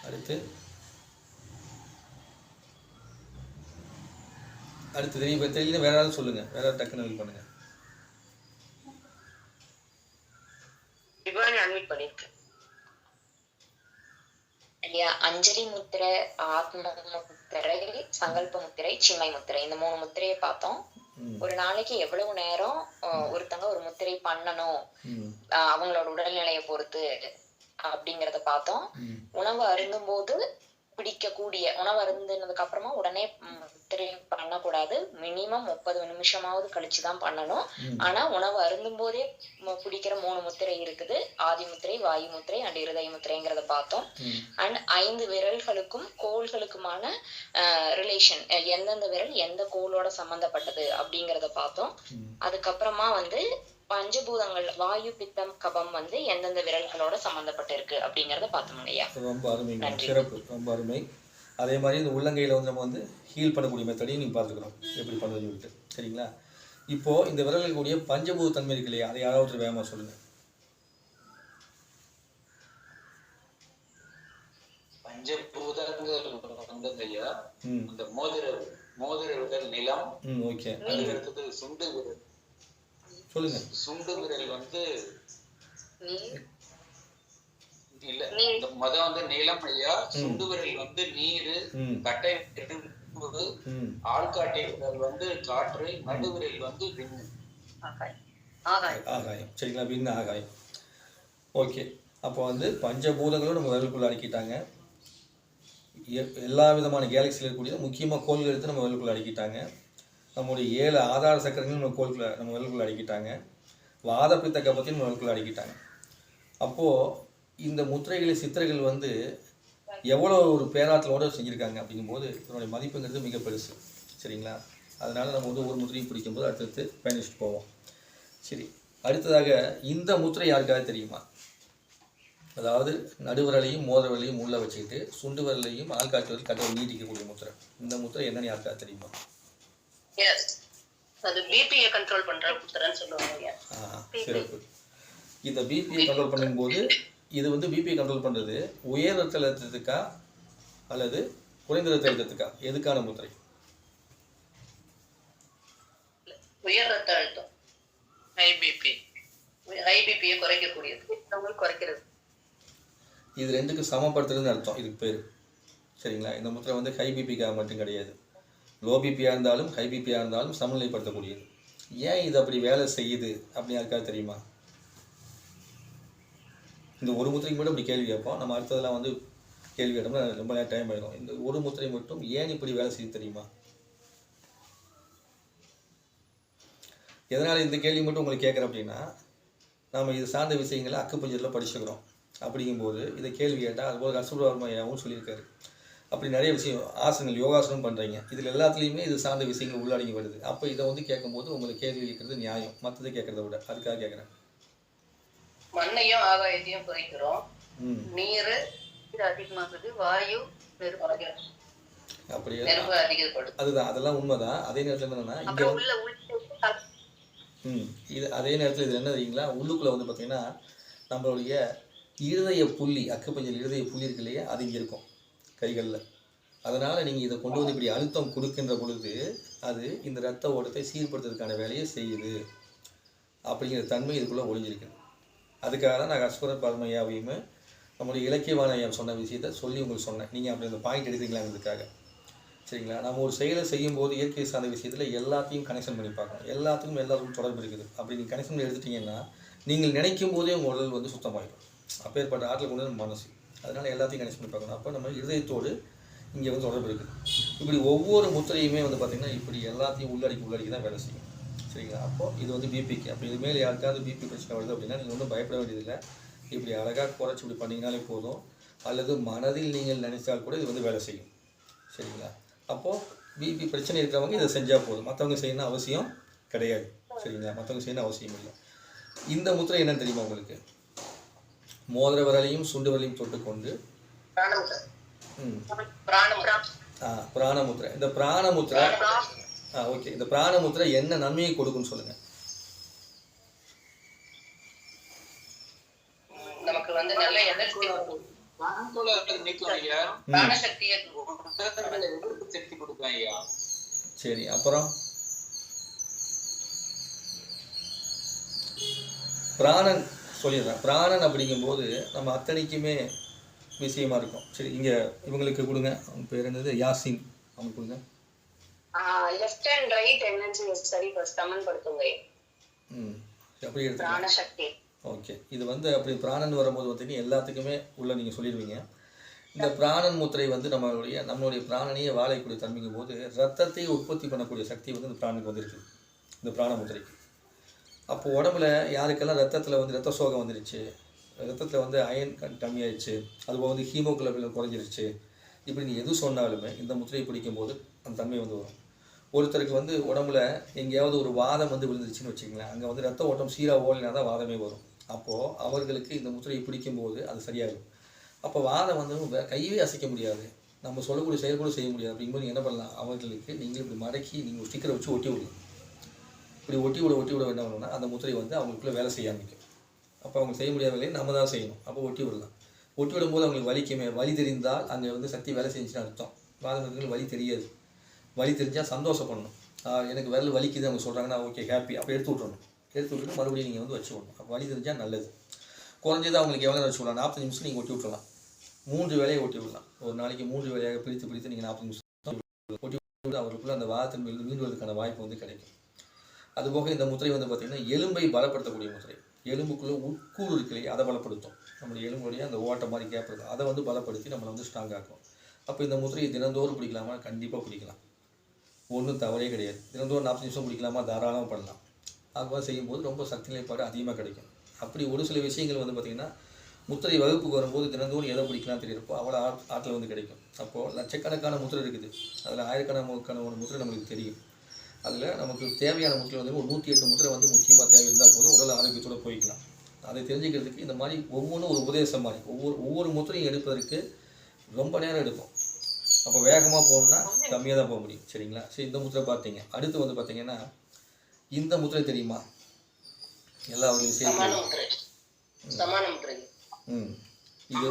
அடுத்து தெரியல வேற யாராவது சொல்லுங்க. வேற யாராவது டக்குன்னு ஹெல்ப் பண்ணுங்க. அஞ்சலி முத்திரை, ஆத்ம முத்திரை, சங்கல்ப முத்திரை, சின்மை முத்திரை, இந்த 3 முத்திரையை பார்த்தோம். ஒரு நாளைக்கு எவ்வளவு நேரம் ஒருத்தங்க ஒரு முத்திரை பண்ணணும் அவங்களோட உடல்நிலையை பொறுத்து அப்படிங்கறத பார்த்தோம். உணவு அருந்தும் போது பிடிக்கக்கூடிய உணவு அருந்தினதுக்கு அப்புறமா உடனே முத்திரை பண்ணக்கூடாது. மினிமம் 30 நிமிஷமாவது கழிச்சுதான் பண்ணணும். ஆனா உணவு அருந்தும் போதே பிடிக்கிற 3 முத்திரை இருக்குது. ஆதி முத்திரை, வாயு முத்திரை அண்ட் இருதய முத்திரைங்கிறத பார்த்தோம். அண்ட் 5 விரல்களுக்கும் கோள்களுக்குமான ரிலேஷன், எந்தெந்த விரல் எந்த கோளோட சம்பந்தப்பட்டது அப்படிங்கறத பார்த்தோம். அதுக்கப்புறமா வந்து பஞ்சபூதங்கள் வாயு பித்தம் கபம் வந்து எந்தெந்த விரல்களோட சம்பந்தப்பட்டு இருக்கு அப்படிங்கறத பார்த்தோம் ஐயா. ரொம்ப அருமைங்க, சிறப்பு, ரொம்ப அருமை. அதே மாதிரி இந்த உள்ளங்கையில் வந்து நம்ம வந்து ஹீல் பண்ணக்கூடிய மெத்தடையும் நீங்கள் பார்த்துக்கிறோம் எப்படி பண்ணுறதுன்னு சொல்லிட்டு. சரிங்களா? இப்போது இந்த விரல்கள் கூடிய பஞ்சபூத தன்மை இருக்கு இல்லையா, அதை யாராவது வேகமாக சொல்லுங்கள். பஞ்சபூதங்கள் வந்து ஐயா இந்த மோதிர விரல் நிலம், ஓகே, அதுக்கு அடுத்தது சுண்டு விரல். சொல்லுங்க. சுண்டு விரல் வந்து இல்ல, இந்த மொதல் வந்து நிலம் ஐயா, சுண்டு விரல் வந்து நீரு, கட்டை ஆள்காட்டை விரல் வந்து காற்று, நடு விரல் வந்து விண்ணு ஆகாயம். சரிங்களா? விண்ணு ஆகாயம். ஓகே, அப்போ வந்து பஞ்சபூதங்களும் நம்ம விரலுக்குள்ள அடக்கிட்டாங்க. எல்லா விதமான கேலக்சியில் இருக்கக்கூடிய முக்கியமாக கோள்கள் எடுத்து நம்ம விரலுக்குள்ள அடக்கிட்டாங்க. நம்முடைய 7 ஆதார சக்கரங்களும் நம்ம விரலுக்குள்ள அடக்கிட்டாங்க. வாதப்பித்த கபத்தையும் நம்ம விரலுக்குள்ள அடக்கிட்டாங்க. அப்போது இந்த முத்திரைகளை சித்திரைகள் வந்து எவ்வளோ ஒரு பேராற்றலோடு செஞ்சுருக்காங்க அப்படிங்கும்போது இதனுடைய மதிப்புங்கிறது மிக பெருசு. சரிங்களா? அதனால் நம்ம வந்து ஒரு முத்திரையும் பிடிக்கும்போது அடுத்தடுத்து பயணிச்சுட்டு போவோம். சரி, அடுத்ததாக இந்த முத்திரை யாருக்காவது தெரியுமா? அதாவது நடுவிரலையும் மோதிரவிரலையும் உள்ள வச்சுக்கிட்டு சுண்டு விரலையும் ஆள்காட்டு வரல் கட்டை நீட்டிக்கக்கூடிய முத்திரை. இந்த முத்திரை என்னன்னு யாருக்காவது தெரியுமா? அது பிபியை கண்ட்ரோல் பண்ற முத்திரைன்னு சொல்லுவாங்க. சிறப்பு. இந்த பிபியை கண்ட்ரோல் பண்ணும்போது இது வந்து பிபியை கண்ட்ரோல் பண்ணுறது உயர் ரத்த அழுத்தத்துக்கா அல்லது குறைந்த ரத்த அழுத்தத்துக்கா, எதுக்கான முத்திரை? உயர் ரத்த அழுத்தம், ஹை பிபியை குறைக்கக்கூடியது, குறைக்கிறது. இது ரெண்டுக்கு சமப்படுத்துறதுன்னு அர்த்தம் இதுக்கு பேர். சரிங்களா? இந்த முத்திரை வந்து ஹை பிபிக்காக மட்டும் கிடையாது, லோ பிபியாக இருந்தாலும் ஹை பிபியாக இருந்தாலும் சமநிலைப்படுத்தக்கூடியது. ஏன் இது அப்படி வேலை செய்யுது அப்படின்னு யாருக்காவது தெரியுமா? இந்த ஒரு முத்திரைக்கு மட்டும் இப்படி கேள்வி கேட்போம். நம்ம அடுத்ததெல்லாம் வந்து கேள்வி கேட்டோம்னா ரொம்ப நேரம் டைம் ஆகிடும். இந்த ஒரு முத்திரை மட்டும் ஏன் இப்படி வேலை செய்யுது தெரியுமா? எதனால் இந்த கேள்வி மட்டும் உங்களுக்கு கேட்குறேன் அப்படின்னா, நம்ம இது சார்ந்த விஷயங்களை அக்குப்பஞ்சரில் படிச்சுக்கிறோம். அப்படிங்கும்போது இதை கேள்வி கேட்டால் அதுபோல் கசுபவர்மையாகவும் சொல்லியிருக்காரு. அப்படி நிறைய விஷயம் ஆசனங்கள் யோகாசனம் பண்ணுறீங்க, இதில் எல்லாத்துலேயுமே இது சார்ந்த விஷயங்கள் உள்ளடங்கி வருது. அப்போ இதை வந்து கேட்கும்போது உங்களுக்கு கேள்வி கேட்குறது நியாயம், மற்றதை கேட்குறத விட. அதுக்காக கேட்குறேன். மண்ணையும் ஆகாயத்தையும் குறைக்கிறோம், நீர் அதிகமாகுது, வாயு அப்படியே அதிகப்படும். அதுதான், அதெல்லாம் உண்மைதான். அதே நேரத்தில் என்னன்னா இங்கே இது அதே நேரத்தில் இதில் என்ன தெரியுங்களா, உள்ளுக்குள்ளே வந்து பார்த்தீங்கன்னா நம்மளுடைய இருதய புள்ளி, அக்குப்பஞ்சல் இருதய புள்ளி இருக்கு இல்லையா, அது இங்கே இருக்கும் கைகளில். அதனால் நீங்கள் இதை கொண்டு வந்து இப்படி அழுத்தம் கொடுக்கின்ற பொழுது அது இந்த இரத்த ஓட்டத்தை சீர்படுத்துறதுக்கான வேலையை செய்யுது அப்படிங்கிற தன்மை இதுக்குள்ளே ஒழிஞ்சிருக்குது. அதுக்காக தான் நான் கஸ்பரத் பரமையாவையுமே நம்மளுடைய இலக்கியவான ஐயா சொன்ன விஷயத்தை சொல்லி உங்களுக்கு சொன்னேன். நீங்கள் அப்படி அந்த பாயிண்ட் எடுக்கிறீங்களாங்கிறதுக்காக. சரிங்களா? நம்ம ஒரு செயலை செய்யும்போது இயற்கை சார்ந்த விஷயத்தில் எல்லாத்தையும் கனெக்ஷன் பண்ணி பார்க்கணும். எல்லாத்துக்கும் எல்லாருக்கும் தொடர்பு இருக்குது. அப்படி நீங்கள் கனெக்ஷன் பண்ணி எடுத்துட்டிங்கன்னா நீங்கள் நினைக்கும் போதே உங்கள் உடல் வந்து சுத்தமாகிடும். அப்பேற்பட்ட ஆற்றல் கொண்டு நம்ம மனசு. அதனால் எல்லாத்தையும் கனெக்ஷன் பண்ணி பார்க்கணும். அப்போ நம்ம இருதயத்தோடு இங்கே வந்து தொடர்பு இருக்குது. இப்படி ஒவ்வொரு முத்திரையுமே வந்து பார்த்திங்கன்னா இப்படி எல்லாத்தையும் உள்ளடக்கி தான் வேலை செய்யும். சரிங்களா? அப்போது இது வந்து பிபிக்கு. அப்போ இது மேலே யாருக்காவது பிபி பிரச்சனை வருது அப்படின்னா நீங்கள் ஒன்றும் பயப்பட வேண்டியதில்லை. இப்படி அழகாக குறைச்சி இப்படி பண்ணிங்கனாலே போதும். அல்லது மனதில் நீங்கள் நினைத்தால் கூட இது வந்து வேலை செய்யும். சரிங்களா? அப்போது பிபி பிரச்சனை இருக்கிறவங்க இதை செஞ்சால் போதும், மற்றவங்க செய்யணும் அவசியம் கிடையாது. சரிங்களா? மற்றவங்க செய்யணும் அவசியம் இல்லை. இந்த முத்திரை என்னன்னு தெரியுமா உங்களுக்கு? மோதிர விரலையும் சுண்டு விரலையும் தொட்டுக்கொண்டு பிராணமுத்திரை. இந்த பிராணமுத்திரை ஓகே, இந்த பிராணமுத்திரை என்ன நன்மையை கொடுக்குன்னு சொல்லுங்க. நமக்கு வந்து நல்ல எதிர்ப்பு சக்தி கொடுக்கும் ஐயா. சரி, அப்புறம் பிராணன் சொல்லிடுறேன். பிராணன் அப்படிங்கும்போது நம்ம அத்தனைக்குமே விஷயமா இருக்கும். சரி, இங்க இவங்களுக்கு கொடுங்க. அவங்க பேர் என்னது? யாசின். அவங்க கொடுங்க. லெஃப்ட் அண்ட் ரைட் எனர்ஜி சரி சமன்படுத்துங்க. அப்படி எடுத்து பிராண சக்தி. ஓகே, இது வந்து அப்படி பிராணன் வரும்போது பார்த்தீங்கன்னா எல்லாத்துக்குமே உள்ள நீங்கள் சொல்லிடுவீங்க. இந்த பிராணன் முத்திரை வந்து நம்மளுடைய பிராணனையே வாழக்கூடிய தன்மைக்கும் போது ரத்தத்தை உற்பத்தி பண்ணக்கூடிய சக்தி வந்து இந்த பிராணுக்கு வந்துருக்கு, இந்த பிராண முத்திரைக்கு. அப்போது உடம்புல யாருக்கெல்லாம் ரத்தத்தில் வந்து ரத்த சோகம் வந்துருச்சு, ரத்தத்தில் வந்து அயன் கம்மியாயிடுச்சு, அதுபோல் வந்து ஹீமோகுளோபின் குறைஞ்சிருச்சு, இப்படி நீ எது சொன்னாலுமே இந்த முத்திரையை பிடிக்கும்போது அந்த தன்மை வந்து வரும். ஒருத்தருக்கு வந்து உடம்புல எங்கேயாவது ஒரு வாதம் வந்து விழுந்துருச்சுன்னு வச்சுக்கங்களேன், அங்கே வந்து ரத்த ஓட்டம் சீராக ஓடலைனா தான் வாதமே வரும். அப்போது அவர்களுக்கு இந்த முத்திரையை பிடிக்கும்போது அது சரியாகும். அப்போ வாதம் வந்து கையவே அசைக்க முடியாது, நம்ம சொல்லக்கூடிய செயல் கூட செய்ய முடியாது. அப்படிங்கும்போது என்ன பண்ணலாம், அவர்களுக்கு நீங்கள் இப்படி மடக்கி நீங்கள் ஒரு ஸ்டிக்கரை வச்சு ஒட்டி விடலாம். இப்படி ஒட்டி விட என்ன பண்ணணும்னா அந்த முத்திரை வந்து அவங்களுக்குள்ளே வேலை செய்ய ஆரம்பிக்கும். அப்போ அவங்க செய்ய முடியாத வேலையை நம்ம தான் செய்யணும். அப்போ ஒட்டி விடலாம். ஒட்டி விடும்போது அவங்களுக்கு வலிக்குமே, வலி தெரிந்தால் அங்கே வந்து சக்தி வேலை செஞ்சுன்னு அர்த்தம். வாதங்களுக்கு வலி தெரியாது. வலி தெரிஞ்சால் சந்தோஷப்படணும். எனக்கு விரல் வலிக்குது அவங்க சொல்கிறாங்கன்னா ஓகே ஹாப்பி, அப்போ எடுத்து விட்றணும். எடுத்து விட்டுட்டு மறுபடியும் நீங்கள் வந்து வச்சு விடணும். அப்போ வலி தெரிஞ்சால் நல்லது. குறைஞ்சது அவங்களுக்கு எவ்வளோ வச்சு விடலாம், 40 நிமிஷம் நீங்கள் ஒட்டி விட்டுலாம். 3 வேலையை ஒட்டி விடலாம். ஒரு நாளைக்கு 3 வேலையாக பிரித்து நீங்கள் 40 நிமிஷம் ஒட்டி விட்டு அவர்களுக்குள்ள அந்த வாதத்தின் மீண்டுவதற்கான வாய்ப்பு வந்து கிடைக்கும். அதுபோக இந்த முத்திரை வந்து பார்த்திங்கன்னா எலும்பை பலப்படுத்தக்கூடிய முத்திரை. எலும்புக்குள்ளே உட்கூறு இருக்கு இல்லையா, அதை பலப்படுத்தும். நம்மளுடைய எலும்புடைய அந்த ஓட்டை மாதிரி கேப் இருக்குது, அதை வந்து பலப்படுத்தி நம்மளை வந்து ஸ்ட்ராங் ஆக்கும். அப்போ இந்த முத்திரையை தினந்தோறும் பிடிக்கலாமா, கண்டிப்பாக பிடிக்கலாம். ஒன்றும் தவறே கிடையாது. தினந்தோறும் 40 நிமிஷம் பிடிக்கலாமா, தாராளமாக பண்ணலாம். அதுமாதிரி செய்யும்போது ரொம்ப சக்தி நிலைப்பாடு அதிகமாக கிடைக்கும். அப்படி ஒரு சில விஷயங்கள் வந்து பார்த்திங்கன்னா முத்திரை வகுப்புக்கு வரும்போது தினந்தோறும் எதை பிடிக்கலாம் தெரியிருப்போ அவ்வளோ ஆற்றல் வந்து கிடைக்கும். அப்போது லட்சக்கணக்கான முத்திரை இருக்குது, அதில் ஆயிரக்கணக்கான ஒரு முத்திரை நம்மளுக்கு தெரியும். அதில் நமக்கு தேவையான முத்திரை வந்து ஒரு 108 முத்திரை வந்து முக்கியமாக தேவை இருந்தால் போதும், உடல் ஆரோக்கியத்தோடு போய்க்கலாம். அதை தெரிஞ்சுக்கிறதுக்கு இந்த மாதிரி ஒவ்வொன்றும் ஒரு உபதேசம் மாதிரி ஒவ்வொரு முத்திரையும் எடுப்பதற்கு ரொம்ப நேரம் எடுக்கும். அப்போ வேகமாக போகணுன்னா கம்மியாக தான் போக முடியும். சரிங்களா? சரி, இந்த முத்திரை பார்த்தீங்க. அடுத்து வந்து பார்த்தீங்கன்னா இந்த முத்திரை தெரியுமா, எல்லாவர்களையும் சேர்த்து இது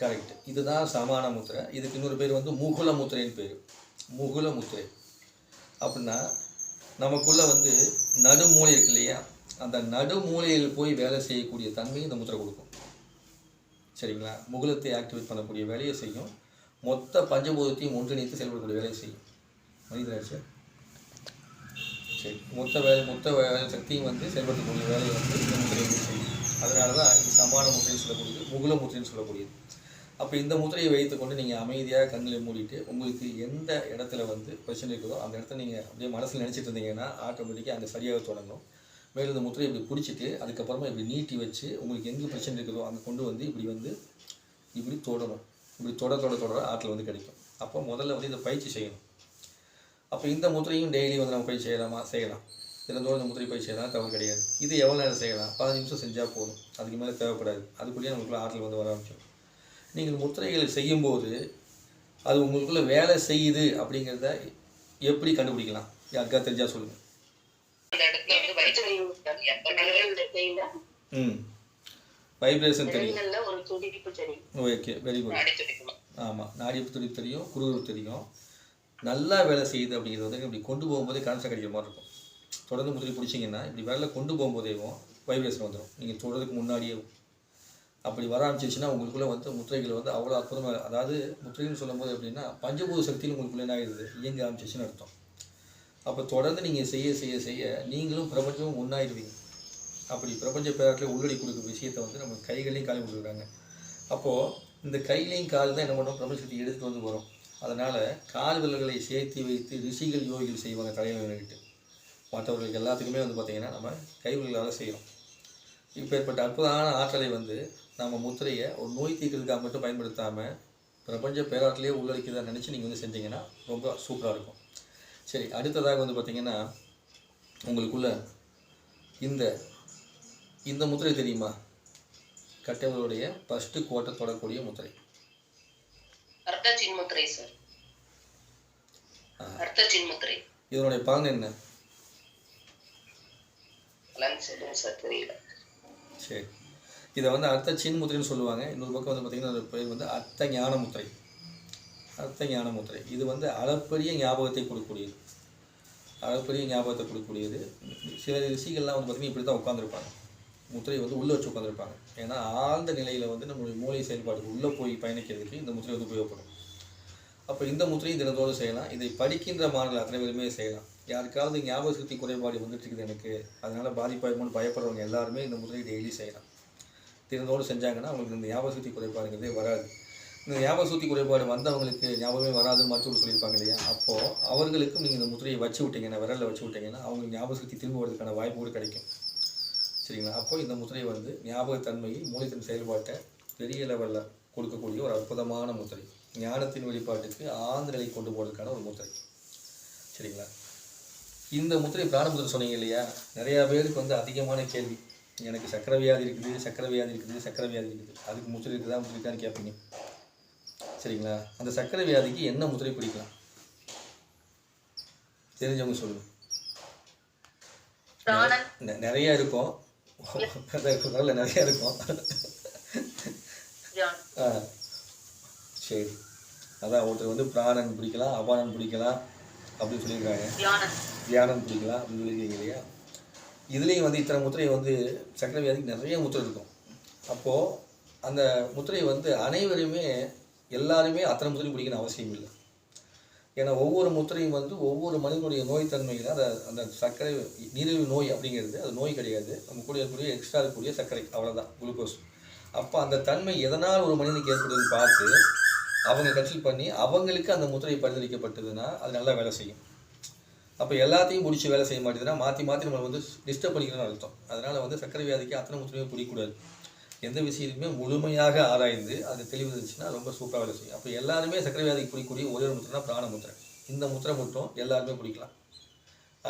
கரெக்ட். இதுதான் சமான முத்திரை. இதுக்கு இன்னொரு பேர் வந்து முகுல முத்திரைன்னு பேர். முகுல முத்திரை அப்படின்னா நமக்குள்ளே வந்து நடுமூளை இருக்கு இல்லையா, அந்த நடுமூலையில் போய் வேலை செய்யக்கூடிய தன்மையை இந்த முத்திரை கொடுக்கும். சரிங்களா? முகுலத்தை ஆக்டிவேட் பண்ணக்கூடிய வேலையை செய்யும். மொத்த பஞ்சபூதத்தையும் ஒன்றிணைத்து செயல்படக்கூடிய வேலையை செய்யும். மனிதராட்சி சரி, மொத்த சக்தியும் வந்து செயல்படுத்தக்கூடிய வேலையை வந்து இந்த முத்திரை வந்து செய்யும். அதனால தான் இது சமான முத்திரைன்னு சொல்லக்கூடியது, முகுல முத்திரைன்னு சொல்லக்கூடியது. அப்போ இந்த முத்திரையை வைத்துக்கொண்டு நீங்கள் அமைதியாக கண்களை மூடிட்டு உங்களுக்கு எந்த இடத்துல வந்து பிரச்சனை இருக்குதோ அந்த இடத்த நீங்கள் அப்படியே மனசில் நினச்சிட்டு இருந்தீங்கன்னா ஆட்டோமேட்டிக்காக அங்கே சரியாக தொடங்கும். மேலும் இந்த முத்திரையை இப்படி பிடிச்சிட்டு அதுக்கப்புறமா இப்படி நீட்டி வச்சு உங்களுக்கு எங்கே பிரச்சனை இருக்குதோ அங்கே கொண்டு வந்து இப்படி தொடரும். இப்படி தொடர ஆற்றல் வந்து கிடைக்கும். அப்போ முதல்ல வந்து இதை பயிற்சி செய்யணும். அப்போ இந்த முத்திரையும் டெய்லி வந்து நம்ம பயிற்சி செய்யலாம். தினந்தோறும் இந்த முத்திரை பயிற்சி செய்யலாம், தவறு கிடையாது. இது எவ்வளோ நேரம் செய்யலாம், 15 நிமிஷம் செஞ்சால் போதும், அதுக்கு மேலே தேவைப்படாது. அதுக்குள்ளேயே நமக்குள்ள ஆற்றல் வந்து வர ஆரம்பிக்கும். நீங்கள் முத்திரைகளை செய்யும்போது அது உங்களுக்குள்ளே வேலை செய்யுது அப்படிங்கிறத எப்படி கண்டுபிடிக்கலாம், யாருக்கா தெரிஞ்சால் சொல்லுங்கள். வைப்ரேஷன் தெரியும். Okay, very good. ஆமாம், நாடி துடிப்பு தெரியும், குருவு தெரியும். நல்லா வேலை செய்யுது அப்படிங்கிறது வந்து இப்படி கொண்டு போகும்போதே கான்செப்ட் கிடைக்கிற மாதிரி இருக்கும். தொடர்ந்து முத்திரை பிடிச்சிங்கன்னா இப்படி வேலை கொண்டு போகும்போதேவும் வைப்ரேஷன் வந்துடும், நீங்கள் தொடர்றதுக்கு முன்னாடியே. அப்படி வர ஆரம்பிச்சிச்சுன்னா உங்களுக்குள்ளே வந்து முத்திரைகள் வந்து அவ்வளோ அற்புதமாக, அதாவது முத்திரைன்னு சொல்லும்போது எப்படின்னா பஞ்சபூத சக்தியில் உங்களுக்குள்ளே என்ன ஆகிடுது, இயங்க ஆரம்பிச்சிச்சுன்னு அர்த்தம். அப்போ தொடர்ந்து நீங்கள் செய்ய நீங்களும் பிரபஞ்சமும் ஒன்றாயிடுவீங்க. அப்படி பிரபஞ்ச பேராட்டில் உள்ளடி கொடுக்குற விஷயத்தை வந்து நம்ம கைகளையும் காலையும் கொடுக்குறாங்க. அப்போது இந்த கையிலையும் கால் தான் என்ன பண்ணுவோம், பிரபஞ்ச சக்தி எடுத்துகிட்டு வந்து வரும். அதனால் கால் விரல்களை சேர்த்து வைத்து ரிஷிகள் யோகிகள் செய்வாங்க தலையில் நின்றுட்டு. மற்றவர்களுக்கு எல்லாத்துக்குமே வந்து பார்த்திங்கன்னா நம்ம கைவிரல்களால் செய்கிறோம். இப்போ ஏற்பட்ட அற்புதமான ஆற்றலை வந்து நம்ம முத்திரையை ஒரு நோய் தீர்க்கிறதுக்காக மட்டும் பயன்படுத்தாமல் பிரபஞ்ச பேராட்டிலே உள்ளடிக்கிறதா நினச்சி நீங்கள் வந்து செஞ்சீங்கன்னா ரொம்ப சூப்பராக இருக்கும். சரி, அடுத்ததாக வந்து பார்த்திங்கன்னா உங்களுக்குள்ள இந்த முத்திரை தெரியுமா, கட்டைவர்களுடைய ஃபஸ்ட்டு கோட்டை தொடக்கூடிய முத்திரை. இதனுடைய பலன் என்ன? சரி, இதை வந்து அர்த்த சின் முத்திரைன்னு சொல்லுவாங்க. இன்னொரு பக்கம் வந்து பார்த்திங்கன்னா பேர் வந்து அர்த்த ஞான முத்திரை. அர்த்த ஞான முத்திரை இது வந்து அளப்பரிய ஞாபகத்தை கொடுக்கக்கூடியது. சில ரிஷிகள்லாம் வந்து பார்த்திங்கன்னா இப்படி தான் உட்காந்துருப்பாங்க. முத்திரை வந்து உள்ளே வச்சு உட்காந்துருப்பாங்க. ஏன்னா ஆழ்ந்த நிலையில் வந்து நம்மளுடைய மூளை செயல்பாடு உள்ளே போய் பயணிக்கிறதுக்கு இந்த முத்திரை வந்து உபயோகப்படும். அப்போ இந்த முத்திரையும் தினத்தோடு செய்யலாம். இதை படிக்கின்ற மாணவர்கள் அத்தனை பேருமே செய்யலாம். யாருக்காவது ஞாபக சக்தி குறைபாடு வந்துட்டு இருக்குது எனக்கு, அதனால் பாதிப்பாகும்னு பயப்படுறவங்க எல்லாருமே இந்த முத்திரையை டெய்லி செய்யலாம். தினத்தோடு செஞ்சாங்கன்னா அவங்களுக்கு இந்த ஞாபக சக்தி குறைபாடுங்கிறதே வராது. இந்த ஞாபக சக்தி குறைபாடு வந்தவங்களுக்கு ஞாபகமே வராதுன்னு மருத்துவர் சொல்லியிருப்பாங்க இல்லையா, அப்போது அவர்களுக்கும் நீங்கள் இந்த முத்திரையை வச்சு விட்டீங்கன்னா, விரலில் வச்சு விட்டீங்கன்னா அவங்களுக்கு ஞாபக சக்தி திரும்ப வரதுக்கான வாய்ப்பு கூட கிடைக்கும். சரிங்களா? அப்போ இந்த முத்திரை வந்து ஞாபகத்தன்மையை மூளைத்தின் செயல்பாட்டை பெரிய லெவலில் கொடுக்கக்கூடிய ஒரு அற்புதமான முத்திரை. ஞானத்தின் வெளிப்பாட்டுக்கு ஆழ்ந்த நிலை கொண்டு போவதற்கான ஒரு முத்திரை. சரிங்களா? இந்த முத்திரை பிராண முத்திரை சொன்னீங்க இல்லையா, நிறையா பேருக்கு வந்து அதிகமான கேள்வி, எனக்கு சக்கரை வியாதி இருக்குது, சக்கரை வியாதி இருக்குது, சக்கரை வியாதி இருக்குது, அதுக்கு முத்திரை இருக்குதா முத்திரை இருக்கான்னு கேட்பீங்க. சரிங்களா? அந்த சக்கரை வியாதிக்கு என்ன முத்திரை பிடிக்கலாம் தெரிஞ்சவங்க சொல்லுங்கள். நிறையா இருக்கும், நிறையா இருக்கும். சரி, அதான் ஒருத்தர் வந்து பிராணன் பிடிக்கலாம், அபானன் பிடிக்கலாம் அப்படின்னு சொல்லியிருக்காங்க, தியானம் பிடிக்கலாம் அப்படின்னு சொல்லியிருக்கீங்க இல்லையா. இதுலேயும் வந்து இத்தனை முத்திரை வந்து சக்கரை வியாதிக்கு நிறைய முத்திரை இருக்கும். அப்போது அந்த முத்திரை வந்து அனைவருமே எல்லாருமே அத்தனை முத்திரை பிடிக்கணும் அவசியம் இல்லை. ஏன்னா ஒவ்வொரு முத்திரையும் வந்து ஒவ்வொரு மனிதனுடைய நோய் தன்மையில் அந்த சர்க்கரை நீரிழிவு நோய் அப்படிங்கிறது அது நோய் கிடையாது, நம்ம கூட இருக்கக்கூடிய எக்ஸ்ட்ரா இருக்கக்கூடிய சர்க்கரை, அவ்வளோதான், குளுக்கோஸ். அப்போ அந்த தன்மை எதனால் ஒரு மனிதனுக்கு ஏற்படுதுன்னு பார்த்து அவங்க கன்சல்ட் பண்ணி அவங்களுக்கு அந்த முத்திரை பரிந்துரைக்கப்பட்டதுன்னா அது நல்லா வேலை செய்யும். அப்போ எல்லாத்தையும் முடிச்சு வேலை செய்ய மாட்டேதுன்னா மாற்றி மாற்றி நம்மளை வந்து டிஸ்டர்ப் பண்ணிக்கணும்னு அர்த்தம். அதனால் வந்து சர்க்கரை வியாதிக்கு அத்தனை முத்திரையும் பிடிக்கக்கூடாது. எந்த விஷயத்தையுமே முழுமையாக ஆராய்ந்து அது தெளிவு இருந்துச்சுன்னா ரொம்ப சூப்பராக வேலை செய்யும். அப்போ எல்லாருமே சர்க்கரை வியாதிக்கு பிடிக்கக்கூடிய ஒரே ஒரு முத்திரைனா பிராண முத்திரை. இந்த முத்திரை மட்டும் எல்லாருமே பிடிக்கலாம்,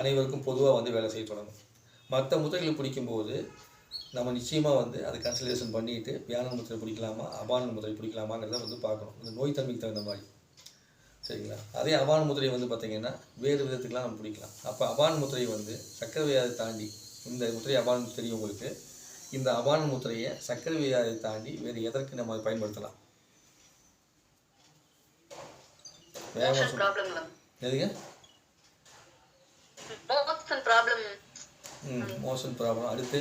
அனைவருக்கும் பொதுவாக வந்து வேலை செய்ய தொடங்கும். மற்ற முத்திரைகளை பிடிக்கும்போது நம்ம நிச்சயமாக வந்து அதை கன்சல்டேஷன் பண்ணிவிட்டு வியான முத்திரை பிடிக்கலாமா அபான முத்திரை பிடிக்கலாமாங்கிறத வந்து பார்க்கணும், இந்த நோய் தன்மைக்கு தகுந்த மாதிரி. சரிங்களா? அதே அபான முத்திரை வந்து பார்த்திங்கன்னா வேறு விதத்துக்கெலாம் நம்ம பிடிக்கலாம். அப்போ அபான முத்திரை வந்து சர்க்கரை வியாதி தாண்டி, இந்த முத்திரை அபான தெரியும் உங்களுக்கு, இந்த அபான முத்திரையை சர்க்கரை வியாதியை தாண்டி வேறு எதற்கு நம்ம பயன்படுத்தலாம்? எதுங்க? Motion problem. அடுத்து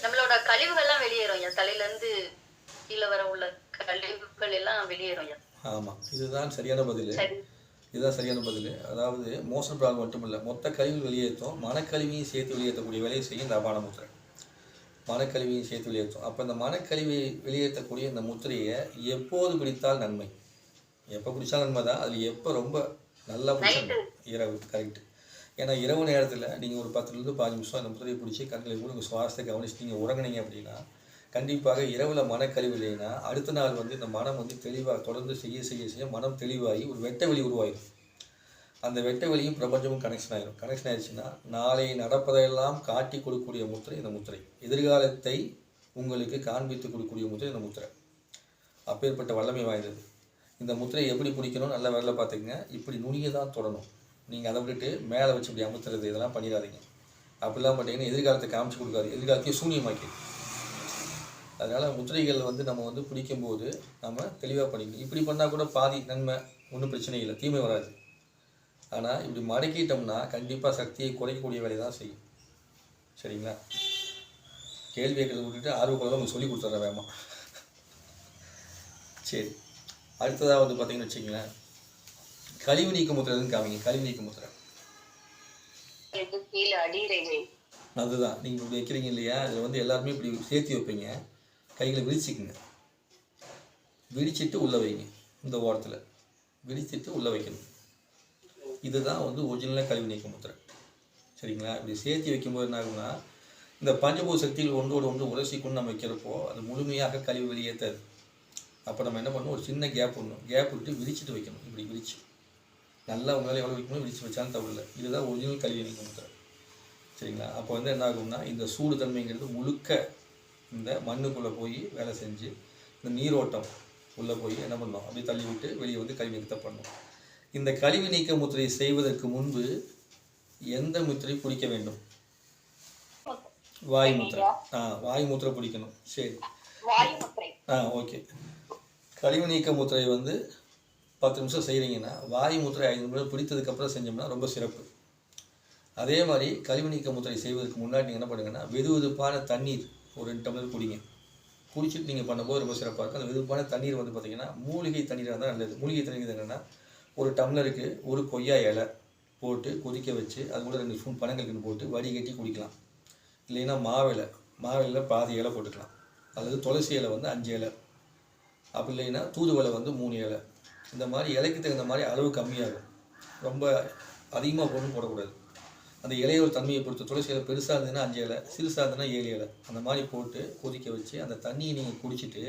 நம்மளோட கழிவுகள்லாம் வெளியேறும், என் தலையில இருந்து கீழே வர உள்ள கழிவுகள் எல்லாம் வெளியேறும். ஆமாம், இதுதான் சரியான பதில். இதுதான் சரியான பதில். அதாவது மோஷன் ப்ராப்ளம் மட்டும் இல்லை, மொத்த கழிவு வெளியேற்றும், மனக்கழிவையும் சேர்த்து வெளியேற்றக்கூடிய வேலையை செய்யும் இந்த அபான முத்திரை. மனக்கழிவையும் சேர்த்து வெளியேற்றும். அப்போ இந்த மனக்கழிவை வெளியேற்றக்கூடிய இந்த முத்திரையை எப்போது பிடித்தால் நன்மை? எப்போ பிடிச்சாலும் நன்மை தான். அதில் எப்போ ரொம்ப நல்லா பிடிச்சா இரவு. கரெக்டு. ஏன்னா இரவு நேரத்தில் நீங்கள் ஒரு 10லேருந்து 15 நிமிஷம் அந்த முத்திரையை பிடிச்சி கண்களை கூட உங்கள் சுவாசத்தை கவனிச்சு நீங்கள் உறங்குனீங்க அப்படின்னா கண்டிப்பாக இரவில் மனக்கழிவு இல்லைன்னா அடுத்த நாள் வந்து இந்த மனம் வந்து தெளிவாக தொடர்ந்து செய்ய செய்ய செய்ய மனம் தெளிவாகி ஒரு வெட்ட வெளி உருவாயிடும். அந்த வெட்ட வெளியும் பிரபஞ்சமும் கனெக்ஷன் ஆகிடும். கனெக்ஷன் ஆயிடுச்சுன்னா நாளை நடப்பதையெல்லாம் காட்டி கொடுக்கக்கூடிய முத்திரை இந்த முத்திரை. எதிர்காலத்தை உங்களுக்கு காண்பித்து கொடுக்கக்கூடிய முத்திரை இந்த முத்திரை. அப்பேற்பட்ட வல்லமை வாய்ந்தது. இந்த முத்திரையை எப்படி பிடிக்கணும் நல்ல வேலை பார்த்துக்கங்க. இப்படி நுனியை தான் தொடணும். நீங்கள் அதை விட்டுட்டு மேலே வச்சு இப்படி அமுத்துறது இதெல்லாம் பண்ணிடாதீங்க. அப்படிலாம் பண்ணிங்கன்னா எதிர்காலத்தை காமிச்சு கொடுக்காது, எதிர்காலத்தையும் சூன்யமாக்கிடும். அதனால் முத்திரைகள் வந்து நம்ம வந்து பிடிக்கும்போது நம்ம தெளிவாக பண்ணிக்கணும். இப்படி பண்ணால் கூட பாதி நன்மை, ஒன்றும் பிரச்சனை இல்லை, தீமை வராது. ஆனால் இப்படி மடக்கிட்டோம்னா கண்டிப்பாக சக்தியை குறைக்கக்கூடிய வேலையை தான் செய்யும். சரிங்களா? கேள்வி கேட்கறத விட்டுட்டு ஆர்வக்குள்ள உங்களுக்கு சொல்லி கொடுத்துட்றேன் வேமா. சரி, அடுத்ததாக வந்து பார்த்தீங்கன்னு வச்சிங்களேன், கழிவு நீக்க முத்திரைன்னு காமிங்க. கழிவு நீக்க முத்திரை அதுதான் நீங்கள் இப்படி வைக்கிறீங்க இல்லையா, அதில் வந்து எல்லாருமே இப்படி சேர்த்து வைப்பீங்க. கைகளை விரிச்சிக்குங்க, விரிச்சிட்டு உள்ளே வைங்க. இந்த ஓரத்தில் விரிச்சிட்டு உள்ளே வைக்கணும். இதுதான் வந்து ஒரிஜினலாக கழிவு நீக்க முத்திரை. சரிங்களா? இப்படி சேர்த்து வைக்கும்போது என்ன ஆகும்னா இந்த பஞ்சபூத சக்திகள் ஒன்றோடு ஒன்று உரசிக்கொண்டு நம்ம வைக்கிறப்போ அது முழுமையாக கழிவு வெளியேற்றாது. அப்போ நம்ம என்ன பண்ணணும், ஒரு சின்ன கேப் விட்டு விரிச்சிட்டு வைக்கணும். இப்படி விரிச்சு நல்லா உங்களால் எவ்வளோ வைக்கணும் விரிச்சு வச்சாலும் தவிர இதுதான் ஒரிஜினல் கழிவு நீக்க முத்திரை. சரிங்களா? அப்போ வந்து என்ன ஆகும்னா இந்த சூடு தன்மைங்கிறது முழுக்க இந்த மண்ணுக்குள்ளே போய் வேலை செஞ்சு இந்த நீரோட்டம் உள்ளே போய் என்ன பண்ணணும், அப்படியே தள்ளி விட்டு வெளியே வந்து கழிவு நீக்கத்தை பண்ணணும். இந்த கழிவு நீக்க முத்திரை செய்வதற்கு முன்பு எந்த முத்திரை பிடிக்க வேண்டும்? வாயு முத்திரை. வாயு முத்திரை பிடிக்கணும். சரி, ஓகே. கழிவு நீக்க முத்திரை வந்து 10 நிமிஷம் செய்கிறீங்கன்னா வாயு முத்திரை 5 நிமிடம் பிடித்ததுக்கப்புறம் செஞ்சோம்னா ரொம்ப சிறப்பு. அதே மாதிரி கழிவு நீக்க முத்திரை செய்வதற்கு முன்னாடி நீங்கள் என்ன பண்ணுங்கன்னா வெது வெதுப்பான தண்ணீர் ஒரு 2 டம்ளர் குடிங்க. குடிச்சிட்டு நீங்கள் பண்ணும்போது ரொம்ப சிறப்பாக இருக்கும். அந்த வெதுப்பான தண்ணீர் வந்து பார்த்திங்கன்னா மூலிகை தண்ணீராக இருந்தால் நல்லது. மூலிகை தண்ணீர் என்னென்னா ஒரு டம்ளருக்கு ஒரு கொய்யா இலை போட்டு கொதிக்க வச்சு அது கூட 2 ஸ்பூன் பனங்கல்கண்டு போட்டு வடிகட்டி குடிக்கலாம். இல்லைன்னா மாவிலையில் பாதி இலை போட்டுக்கலாம். அல்லது துளசி இலை வந்து 5 இலை, அப்படி இல்லைன்னா தூதுவளை வந்து 3 இலை. இந்த மாதிரி இலைக்கு தகுந்த மாதிரி அளவு கம்மியாகும். ரொம்ப அதிகமாக போடக்கூடாது. அந்த இலையோட தன்மையை பொறுத்து துளசி இலை பெருசாக இருந்ததுன்னா 5 இலை, சிறுசாக இருந்ததுன்னா 7 இலை, அந்த மாதிரி போட்டு கொதிக்க வச்சு அந்த தண்ணியை நீங்கள் குடிச்சிட்டு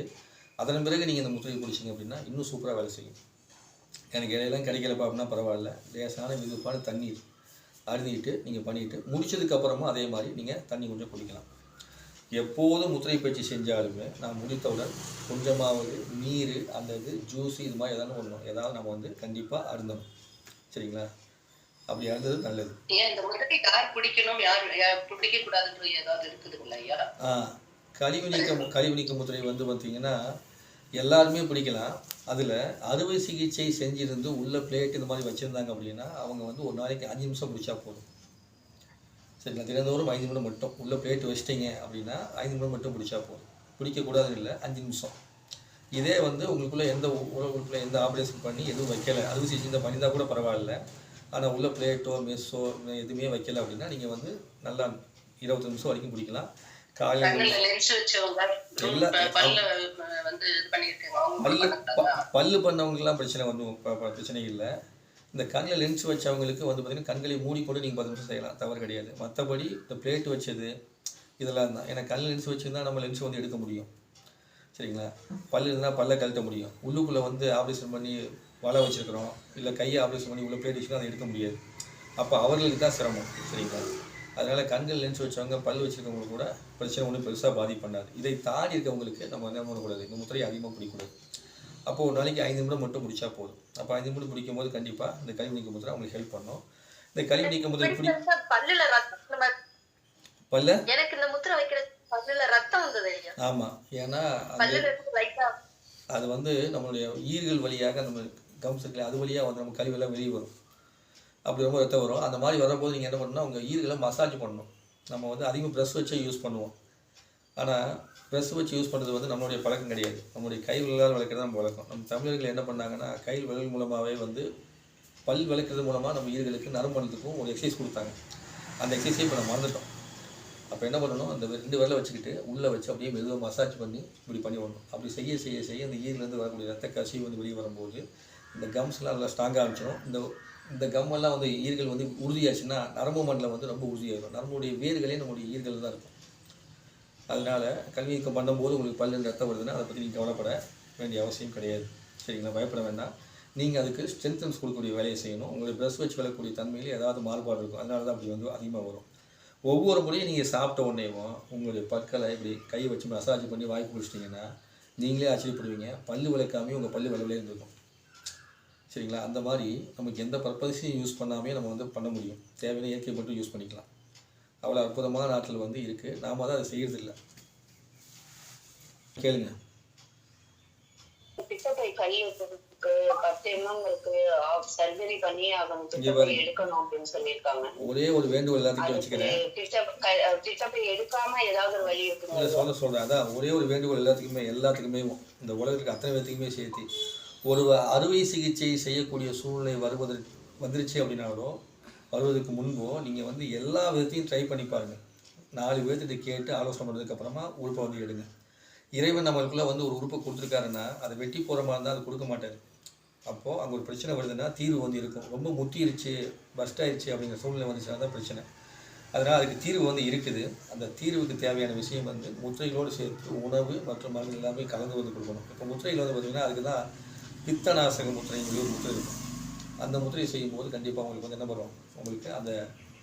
அதன் பிறகு நீங்கள் இந்த முத்திரையை பிடிச்சிங்க அப்படின்னா இன்னும் சூப்பராக வேலை செய்யும். எனக்கு இடையெல்லாம் கிடைக்கலப்பா அப்படின்னா பரவாயில்ல, லேசான வெதுப்பான தண்ணீர் அருந்திட்டு நீங்கள் பண்ணிவிட்டு முடிச்சதுக்கப்புறமா அதே மாதிரி நீங்கள் தண்ணி கொஞ்சம் குடிக்கலாம். எப்போதும் முத்திரை பயிற்சி செஞ்சாலுமே நான் முடித்தவுடன் கொஞ்சமாவது நீர் அந்த இது ஜூஸு இது மாதிரி ஏதாவது நம்ம வந்து கண்டிப்பாக அருந்தணும். சரிங்களா? அப்படி அருந்தது நல்லது. இந்த முத்திரை யார் பிடிக்கணும் யார் பிடிக்க கூடாதுன்னு ஏதாவது இருக்குதுங்களா ஐயா? கழிவு நீக்க முத்திரை வந்து பார்த்தீங்கன்னா எல்லாருமே பிடிக்கலாம். அதில் அறுவை சிகிச்சை செஞ்சிருந்து உள்ள பிளேட் இந்த மாதிரி வச்சுருந்தாங்க அப்படின்னா அவங்க வந்து ஒரு நாளைக்கு 5 நிமிஷம் பிடிச்சா போதும். சரிங்களா? தினந்தோறும் 5 நிமிடம் மட்டும் உள்ள பிளேட் வச்சிட்டிங்க அப்படின்னா 5 நிமிடம் மட்டும் பிடிச்சா போதும். பிடிக்கக்கூடாதுன்னு இல்லை, 5 நிமிஷம். இதே வந்து உங்களுக்குள்ளே உங்களுக்குள்ளே எந்த ஆப்ரேஷன் பண்ணி எதுவும் வைக்கலை, அறுவை சிகிச்சை பண்ணியிருந்தால் கூட பரவாயில்ல, ஆனால் உள்ள பிளேட்டோ மெஸ்ஸோ எதுவுமே வைக்கலை அப்படின்னா நீங்கள் வந்து நல்லா 20 நிமிஷம் வரைக்கும் பிடிக்கலாம். பல்லு பண்ணவங்கலாம் பிரச்சனை இல்லை. இந்த கண்ணில் லென்ஸ் வச்சவங்களுக்கு வந்து பார்த்தீங்கன்னா கண்களை மூடி போட்டு நீங்கள் 10 நிமிஷம் செய்யலாம், தவறு கிடையாது. மற்றபடி இந்த பிளேட் வச்சது இதெல்லாம் தான். ஏன்னா கண் லென்ஸ் வச்சுருந்தா நம்ம லென்ஸ் வந்து எடுக்க முடியும். சரிங்களா? பல்லு இருந்தால் பல்லை கழட்ட முடியும். உள்ளுக்குள்ளே வந்து ஆப்ரேஷன் பண்ணி வலை வச்சுருக்கிறோம், இல்லை கையை ஆப்ரேஷன் பண்ணி உள்ள பிளேட் வச்சுன்னா அதை எடுக்க முடியாது. அப்போ அவர்களுக்கு தான் சிரமம். சரிங்களா? அதனால் கண்கள் லென்ஸ் வச்சவங்க பல் வச்சுருக்கவங்களுக்கு கூட பிரச்சனை ஒன்றும் பெருசாக பாதிப்பு பண்ணாது. இதை தாண்டி இருக்கவங்களுக்கு நம்ம என்ன பண்ணக்கூடாது, இந்த முத்திரையை அதிகமாக பிடிக்கக்கூடாது. அப்போது ஒரு நாளைக்கு 5 நிமிடம் மட்டும் பிடிச்சா போதும். அப்போ 5 நிமிடம் பிடிக்கும் போது கண்டிப்பாக இந்த கழிவு நீக்க முத்திரை அவங்களுக்கு ஹெல்ப் பண்ணும். இந்த கழிவு நீக்க முத்திரை எனக்கு இந்த முத்திரை வைக்கிற பல்லுல ரத்தம் வந்தது. ஆமாம், ஏன்னா அது வந்து நம்மளுடைய ஈர்கள் வழியாக நம்ம கம்ஸ் இருக்குல்ல, அது வழியாக வந்து நம்ம கழிவெல்லாம் வெளியே வரும். அப்படி ரொம்ப ரத்தம் வரும். அந்த மாதிரி வரும்போது நீங்கள் என்ன பண்ணணும்னா உங்கள் ஈர்களை மசாஜ் பண்ணணும். நம்ம வந்து அதிகமாக ப்ரெஷ் வச்சே யூஸ் பண்ணுவோம். ஆனால் ப்ரெஷ் வச்சு யூஸ் பண்ணுறது வந்து நம்மளுடைய பழக்கம் கிடையாது. நம்மளுடைய கை விரலால் விளக்கிறது நம்ம வழக்கம். நம்ம தமிழர்கள் என்ன பண்ணாங்கன்னா கை விரல் மூலமாகவே வந்து பல் விளக்கிறது மூலமாக நம்ம ஈர்களுக்கு நரம்பணுத்துக்கும் ஒரு எக்ஸசைஸ் கொடுத்தாங்க. அந்த எக்ஸசைஸை இப்போ நம்ம மறந்துட்டோம். அப்போ என்ன பண்ணணும், அந்த 2 விரலை வச்சுக்கிட்டு உள்ளே வச்சு அப்படியே மெதுவாக மசாஜ் பண்ணி இப்படி பண்ணி விடணும். அப்படி செய்ய செய்ய செய்ய அந்த ஈரிலேருந்து வரக்கூடிய ரத்த கசிவு வந்து வெளியே வரும்போது இந்த கம்ஸ்லாம் நல்லா ஸ்ட்ராங்காக ஆரம்பிச்சிடும். இந்த கம்மெல்லாம் வந்து ஈர்கள் வந்து உறுதியாச்சுன்னா நரம்பு மண்டலம் வந்து ரொம்ப உறுதியாகிடும். நரம்புடைய வேர்களே நம்மளுடைய ஈர்கள் தான் இருக்கும். அதனால் கல்வி நீக்கம் பண்ணும்போது உங்களுக்கு பல்லு ரத்தம் வருதுன்னா அதை பற்றி நீங்கள் கவலைப்பட வேண்டிய அவசியம் கிடையாது. சரிங்களா? பயப்பட வேண்டாம். நீங்கள் அதுக்கு ஸ்ட்ரென்த்தன்ஸ் கொடுக்கக்கூடிய வேலையை செய்யணும். உங்களுடைய ப்ரெஷ் வச்சு விளக்கக்கூடிய தன்மையில் ஏதாவது மாறுபாடு இருக்கும். அதனால தான் அப்படி வந்து அதிகமாக வரும். ஒவ்வொரு முறையும் நீங்கள் சாப்பிட்ட உடனேவும் உங்களுடைய பற்களை இப்படி கை வச்சு மசாஜ் பண்ணி வாய் குடிச்சிட்டிங்கன்னா நீங்களே ஆச்சரியப்படுவீங்க. பல்லு விளக்காமே உங்கள் பல்லு விளவிலே இருந்திருக்கும். சரிங்களா? அந்த மாதிரி நமக்கு எந்த பர்பஸையும் யூஸ் பண்ணாமே நம்ம வந்து பண்ண முடியும். தேவையான இயற்கை மட்டும் யூஸ் பண்ணிக்கலாம். அவ்வளோ அற்புதமான நாட்கள் வந்து இருக்குது. நாம் தான் அதை செய்யறதில்லை. கேளுங்க. பித்தப்பை கை வைக்கிறதுக்கு 10 mm இருக்கு, சர்ஜரி பண்ணி எடுக்கணும் அப்படின்னு சொல்லியிருக்காங்க. ஒரே ஒரு வேண்டுகோள் எல்லாத்துக்கும் வச்சுக்கிறேன். பித்தப்பை எடுக்காம ஏதாவது ஒரு வழி இருக்குங்க? சொல்றேன். அதான் ஒரே ஒரு வேண்டுகோள் எல்லாத்துக்குமே இந்த உலகத்துக்கு அத்தனை பேத்துக்குமே சேர்த்து ஒரு அறுவை சிகிச்சை செய்யக்கூடிய சூழ்நிலை வந்துருச்சு அப்படின்னாலோ வருவதற்கு முன்போ நீங்கள் வந்து எல்லா விதத்தையும் ட்ரை பண்ணி பாருங்கள். 4 பேர்த்திட்ட கேட்டு ஆலோசனை பண்ணதுக்கப்புறமா உறுப்பை வந்து எடுங்க. இறைவன் நம்மளுக்குள்ளே வந்து ஒரு உறுப்பை கொடுத்துருக்காருன்னா அதை வெட்டி போகிற மாதிரி இருந்தால் அது கொடுக்க மாட்டார். அப்போது அங்கே ஒரு பிரச்சனை வருதுன்னா தீர்வு வந்து இருக்கும். ரொம்ப முட்டிருச்சு, பஸ்ட் ஆயிடுச்சு அப்படிங்கிற சூழ்நிலை வந்துச்சுன்னா தான் பிரச்சனை. அதனால் அதுக்கு தீர்வு வந்து இருக்குது. அந்த தீர்வுக்கு தேவையான விஷயம் வந்து முத்திரைகளோடு சேர்த்து உணவு மற்றும் மருந்து எல்லாமே கலந்து வந்து கொடுக்கணும். இப்போ முத்திரைகள் வந்து பார்த்திங்கன்னா அதுக்கு தான் பித்தநாசக முத்திரைங்கிற ஒரு முத்திரை இருக்கும். அந்த முத்திரை செய்யும்போது கண்டிப்பாக உங்களுக்கு வந்து என்ன பண்ணுவோம், உங்களுக்கு அந்த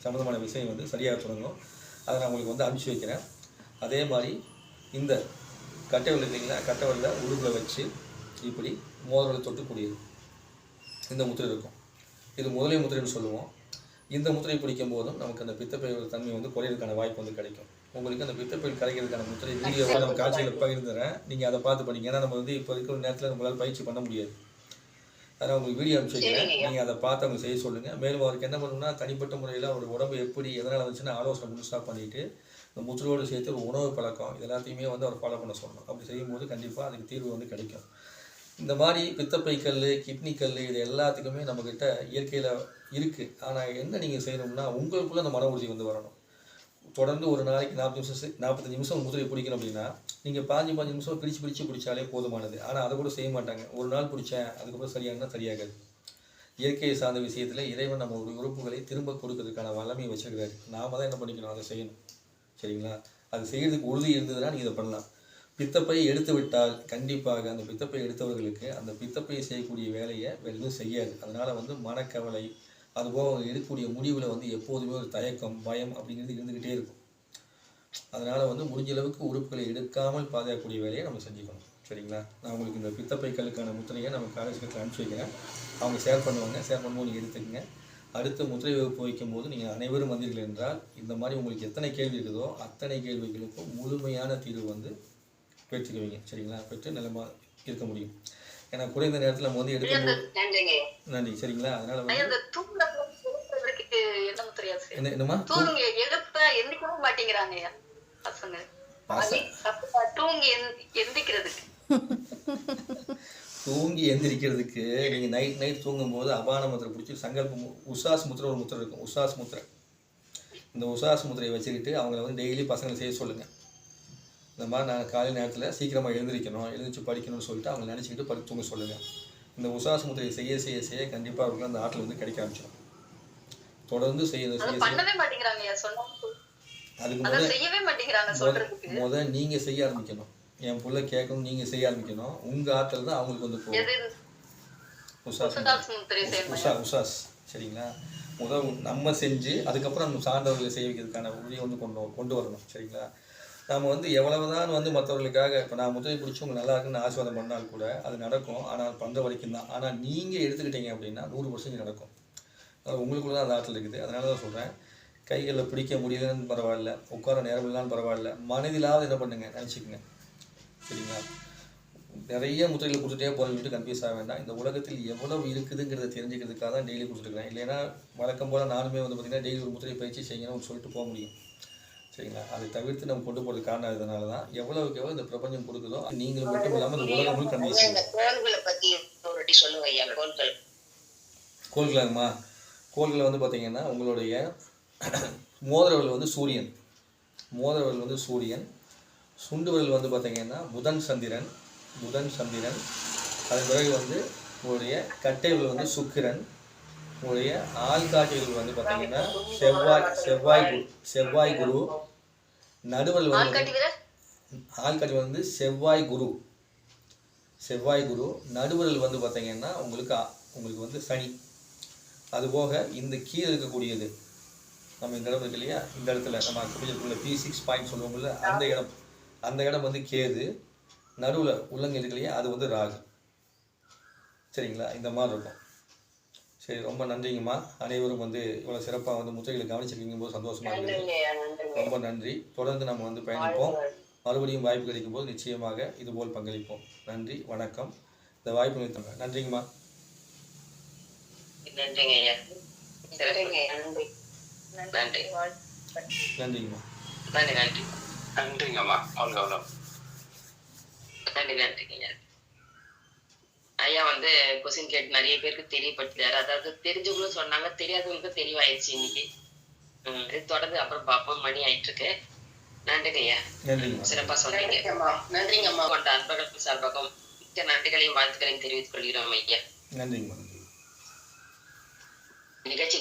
சம்மந்தமான விஷயம் வந்து சரியாக தொடங்கும். அதை நான் உங்களுக்கு வந்து அனுப்பிச்சி வைக்கிறேன். அதே மாதிரி இந்த கட்டைவல் இல்லைங்களா, கட்டைவலில் உருளை வச்சு இப்படி மோதிரத்தை தொட்டுக்கூடியது இந்த முத்திரை இருக்கும். இது முதலே முத்திரைன்னு சொல்லுவோம். இந்த முத்திரை பிடிக்கும் போதும் நமக்கு அந்த பித்தப்பையோட தன்மை வந்து குறையிறதுக்கான வாய்ப்பு வந்து கிடைக்கும். உங்களுக்கு அந்த பித்தப்பை கரைக்கிறதுக்கான முத்திரை வீடியோவை நம்ம காட்சியில் பகிர்ந்துறேன். நீங்கள் அதை பார்த்து பண்ணிங்க. ஏன்னா நம்ம வந்து இப்போ இருக்கிற நேரத்தில் நம்மளால் பயிற்சி பண்ண முடியாது. அதனால் உங்களுக்கு வீடியோ அனுப்பிச்சு வைக்கிறேன். நீங்கள் அதை பார்த்து அவங்க செய்ய சொல்லுங்கள். மேலும் அவருக்கு என்ன பண்ணணும்னா தனிப்பட்ட முறையில் அவருடைய உடம்பு எப்படி எதனால் வந்துச்சுன்னா ஆலோசனை முழுசாக பண்ணிவிட்டு இந்த முத்திரையோடு சேர்த்து ஒரு உணவு பழக்கம் இது எல்லாத்தையுமே வந்து அவர் ஃபாலோ பண்ண சொல்லணும். அப்படி செய்யும்போது கண்டிப்பாக அதுக்கு தீர்வு வந்து கிடைக்கும். இந்த மாதிரி பித்தப்பை கல், கிட்னி கல் இது எல்லாத்துக்குமே நம்மக்கிட்ட இயற்கையில் இருக்குது. ஆனால் என்ன நீங்கள் செய்யணும்னா உங்களுக்குள்ளே அந்த மன உறுதி வந்து வரணும். தொடர்ந்து ஒரு நாளைக்கு 45 நிமிஷம் முத்திரை பிடிக்கணும் அப்படின்னா நீங்கள் 15 நிமிஷம் பிடிச்சு பிடிச்சாலே போதுமானது. ஆனால் அதை கூட செய்ய மாட்டாங்க. ஒரு நாள் பிடிச்சேன் அதுக்கப்புறம் சரியானா சரியாகாது. இயற்கையை சார்ந்த விஷயத்தில் இறைவன் நம்ம உறுப்புகளை திரும்ப கொடுக்கறதுக்கான வல்லமையை வச்சுருக்காரு. நாம் தான் என்ன பண்ணிக்கணும், அதை செய்யணும். சரிங்களா? அது செய்கிறதுக்கு உறுதி இருந்ததுன்னா நீங்கள் இதை பண்ணலாம். பித்தப்பையை எடுத்து விட்டால் கண்டிப்பாக அந்த பித்தப்பை எடுத்தவர்களுக்கு அந்த பித்தப்பையை செய்யக்கூடிய வேலையை வேறு எதுவும் செய்யாது. அதனால் வந்து மனக்கவலை, அதுபோக அவங்க எடுக்கக்கூடிய முடிவில் வந்து எப்போதுமே ஒரு தயக்கம், பயம் அப்படிங்கிறது இருந்துக்கிட்டே இருக்கும். அதனால் வந்து முடிஞ்ச அளவுக்கு உறுப்புகளை எடுக்காமல் பாதுகாக்கக்கூடிய வேலையை நம்ம செஞ்சுக்கணும். சரிங்களா? நான் உங்களுக்கு இந்த பித்தப்பைகளுக்கான முத்திரையை நம்ம காலேஜுக்கு அனுப்பிச்சி வைக்கிறேன். அவங்க ஷேர் பண்ணுவாங்க. ஷேர் பண்ணும்போது நீங்கள் எடுத்துக்கங்க. அடுத்த முத்திரை வகுப்பு வைக்கும்போது நீங்கள் அனைவரும் வந்தீர்கள் என்றால் இந்த மாதிரி உங்களுக்கு எத்தனை கேள்வி இருக்குதோ அத்தனை கேள்விகளுக்கும் முழுமையான தீர்வு வந்து பெற்றுக்குவீங்க. சரிங்களா? பெற்று நிலமா இருக்க முடியும். ஏன்னா குறைந்த நேரத்தில் நம்ம வந்து எடுக்கும்போது நன்றி. சரிங்களா? அதனால வந்து என்னமா தூங்கி எந்திரிக்கிறதுக்கு நீங்கள் நைட் தூங்கும்போது அபான முத்திரை பிடிச்சி சங்கல்பம் உஷாஸ் முத்திரை ஒரு முத்திரை இருக்கும். உஷாஸ் முத்திரை, இந்த உஷாஸ் முத்திரையை வச்சுக்கிட்டு அவங்கள வந்து டெய்லி பசங்களை செய்ய சொல்லுங்கள். இந்த மாதிரி நான் காலை நேரத்தில் சீக்கிரமாக எழுந்திரிச்சு படிக்கணும்னு சொல்லிட்டு அவங்க நினச்சிக்கிட்டு படுத்து தூங்க சொல்லுங்கள். இந்த உஷாஸ் முத்திரையை செய்ய செய்ய செய்ய கண்டிப்பாக அவங்களுக்கு அந்த ஆற்றல் வந்து கிடைக்க ஆரம்பிச்சிடும். தொடர்ந்து அதுக்கு முதல் நீங்கள் செய்ய ஆரம்பிக்கணும். என் பிள்ளை கேட்கணும், நீங்கள் செய்ய ஆரம்பிக்கணும். உங்கள் ஆற்றல் தான் அவங்களுக்கு வந்து போகும். உஷாஸ். சரிங்களா? முதல் நம்ம செஞ்சு அதுக்கப்புறம் நம்ம சார்ந்தவர்களை செய்ய வைக்கிறதுக்கான உறுதியை வந்து கொண்டு வரணும். சரிங்களா? நம்ம வந்து எவ்வளவுதான் வந்து மற்றவர்களுக்காக இப்போ நான் முத்திரை பிடிச்சி உங்களுக்கு நல்லா இருக்குன்னு ஆசீர்வாதம் பண்ணால் கூட அது நடக்கும். ஆனால் பண்ணுற வரைக்கும் தான். ஆனால் நீங்கள் எடுத்துக்கிட்டீங்க அப்படின்னா 100% நடக்கும். உங்களுக்குள்ள தான் அந்த ஆற்றல் இருக்குது. அதனால தான் சொல்கிறேன், கைகளில் பிடிக்க முடியலன்னு பரவாயில்ல, உட்கார நேரம் இல்லைன்னு பரவாயில்ல, மனதிலாவது என்ன பண்ணுங்க நினச்சிக்கங்க. சரிங்களா? நிறைய முத்திரைகளை கொடுத்துட்டே போகிறவங்க கன்ஃபியூஸ் ஆக வேண்டாம். இந்த உலகத்தில் எவ்வளவு இருக்குதுங்கிறத தெரிஞ்சுக்கிறதுக்காக தான் டெய்லி கொடுத்துருக்கேன். இல்லைன்னா வழக்கம் போல் நானுமே வந்து பார்த்திங்கன்னா டெய்லி ஒரு முத்திரை பயிற்சி செய்யணும்னு சொல்லிட்டு போக முடியும். சரிங்களா? அதை தவிர்த்து நம்ம கொண்டு போகிறது காரணம் இதனால தான். எவ்வளவுக்கு எவ்வளோ இந்த பிரபஞ்சம் கொடுக்குதோ நீங்கள் மட்டும் இல்லாமல் இந்த உலகம் முழுக்க கோள்களாங்கம்மா. கோள்களை வந்து பார்த்திங்கன்னா உங்களுடைய மோதிரவர்கள் வந்து சூரியன், சுண்டுவர்கள் வந்து பார்த்திங்கன்னா புதன் சந்திரன். அதன் பிறகு வந்து உங்களுடைய கட்டைகள் வந்து சுக்கிரன். உங்களுடைய ஆள்காட்டிகள் வந்து பார்த்திங்கன்னா செவ்வாய் குரு. நடுவர்கள் வந்து ஆள்காட்டி வந்து செவ்வாய் குரு. நடுவர்கள் வந்து பார்த்திங்கன்னா உங்களுக்கு வந்து சனி. அதுபோக இந்த கீழே இருக்கக்கூடியது நம்ம இந்த இடம் இருக்கு இல்லையா, இந்த இடத்துல நம்ம குடியிருக்குள்ள P6 பாயிண்ட் சொல்லுவோம்ல, அந்த இடம் வந்து கேது. நடுவில் உள்ளங்க இருக்கு இல்லையா, அது வந்து ராகு. சரிங்களா? இந்த மாதிரி இருக்கும். சரி, ரொம்ப நன்றிங்கம்மா. அனைவரும் வந்து இவ்வளோ சிறப்பாக வந்து முத்திரைகளை கவனிச்சிருக்கீங்க போது சந்தோஷமாக இருக்குது. ரொம்ப நன்றி. தொடர்ந்து நம்ம வந்து பயணிப்போம். மறுபடியும் வாய்ப்பு கிடைக்கும் போது நிச்சயமாக இதுபோல் பங்களிப்போம். நன்றி, வணக்கம். இந்த வாய்ப்பு நிறுத்தங்க. நன்றிங்கம்மா. நன்றிங்க ஐயா. நன்றிங்கம்மா. நன்றிங்கம்மா. நன்றிங்க ஐயா. ஐயா வந்து கொஸ்டின் கேட்டு நிறைய பேருக்கு தெரியப்படுத்தாரு. அதாவது தெரிஞ்சவங்களும் சொன்னாங்க, தெரியாதவங்களுக்கும் தெளிவாயிடுச்சு இன்னைக்கு. இது தொடர்ந்து அப்புறம் பார்ப்போம். மணி ஆயிட்டு இருக்கு. நன்றிங்க ஐயா. சிறப்பா சொன்னீங்க. நன்றிங்கம்மா. கொண்ட அன்பர்கள் சார்பாகவும் மிக்க நன்றிகளையும் வாழ்த்துக்களையும் தெரிவித்துக் கொள்கிறோம் ஐயா. நன்றிங்கம்மா. நிகழ்ச்சி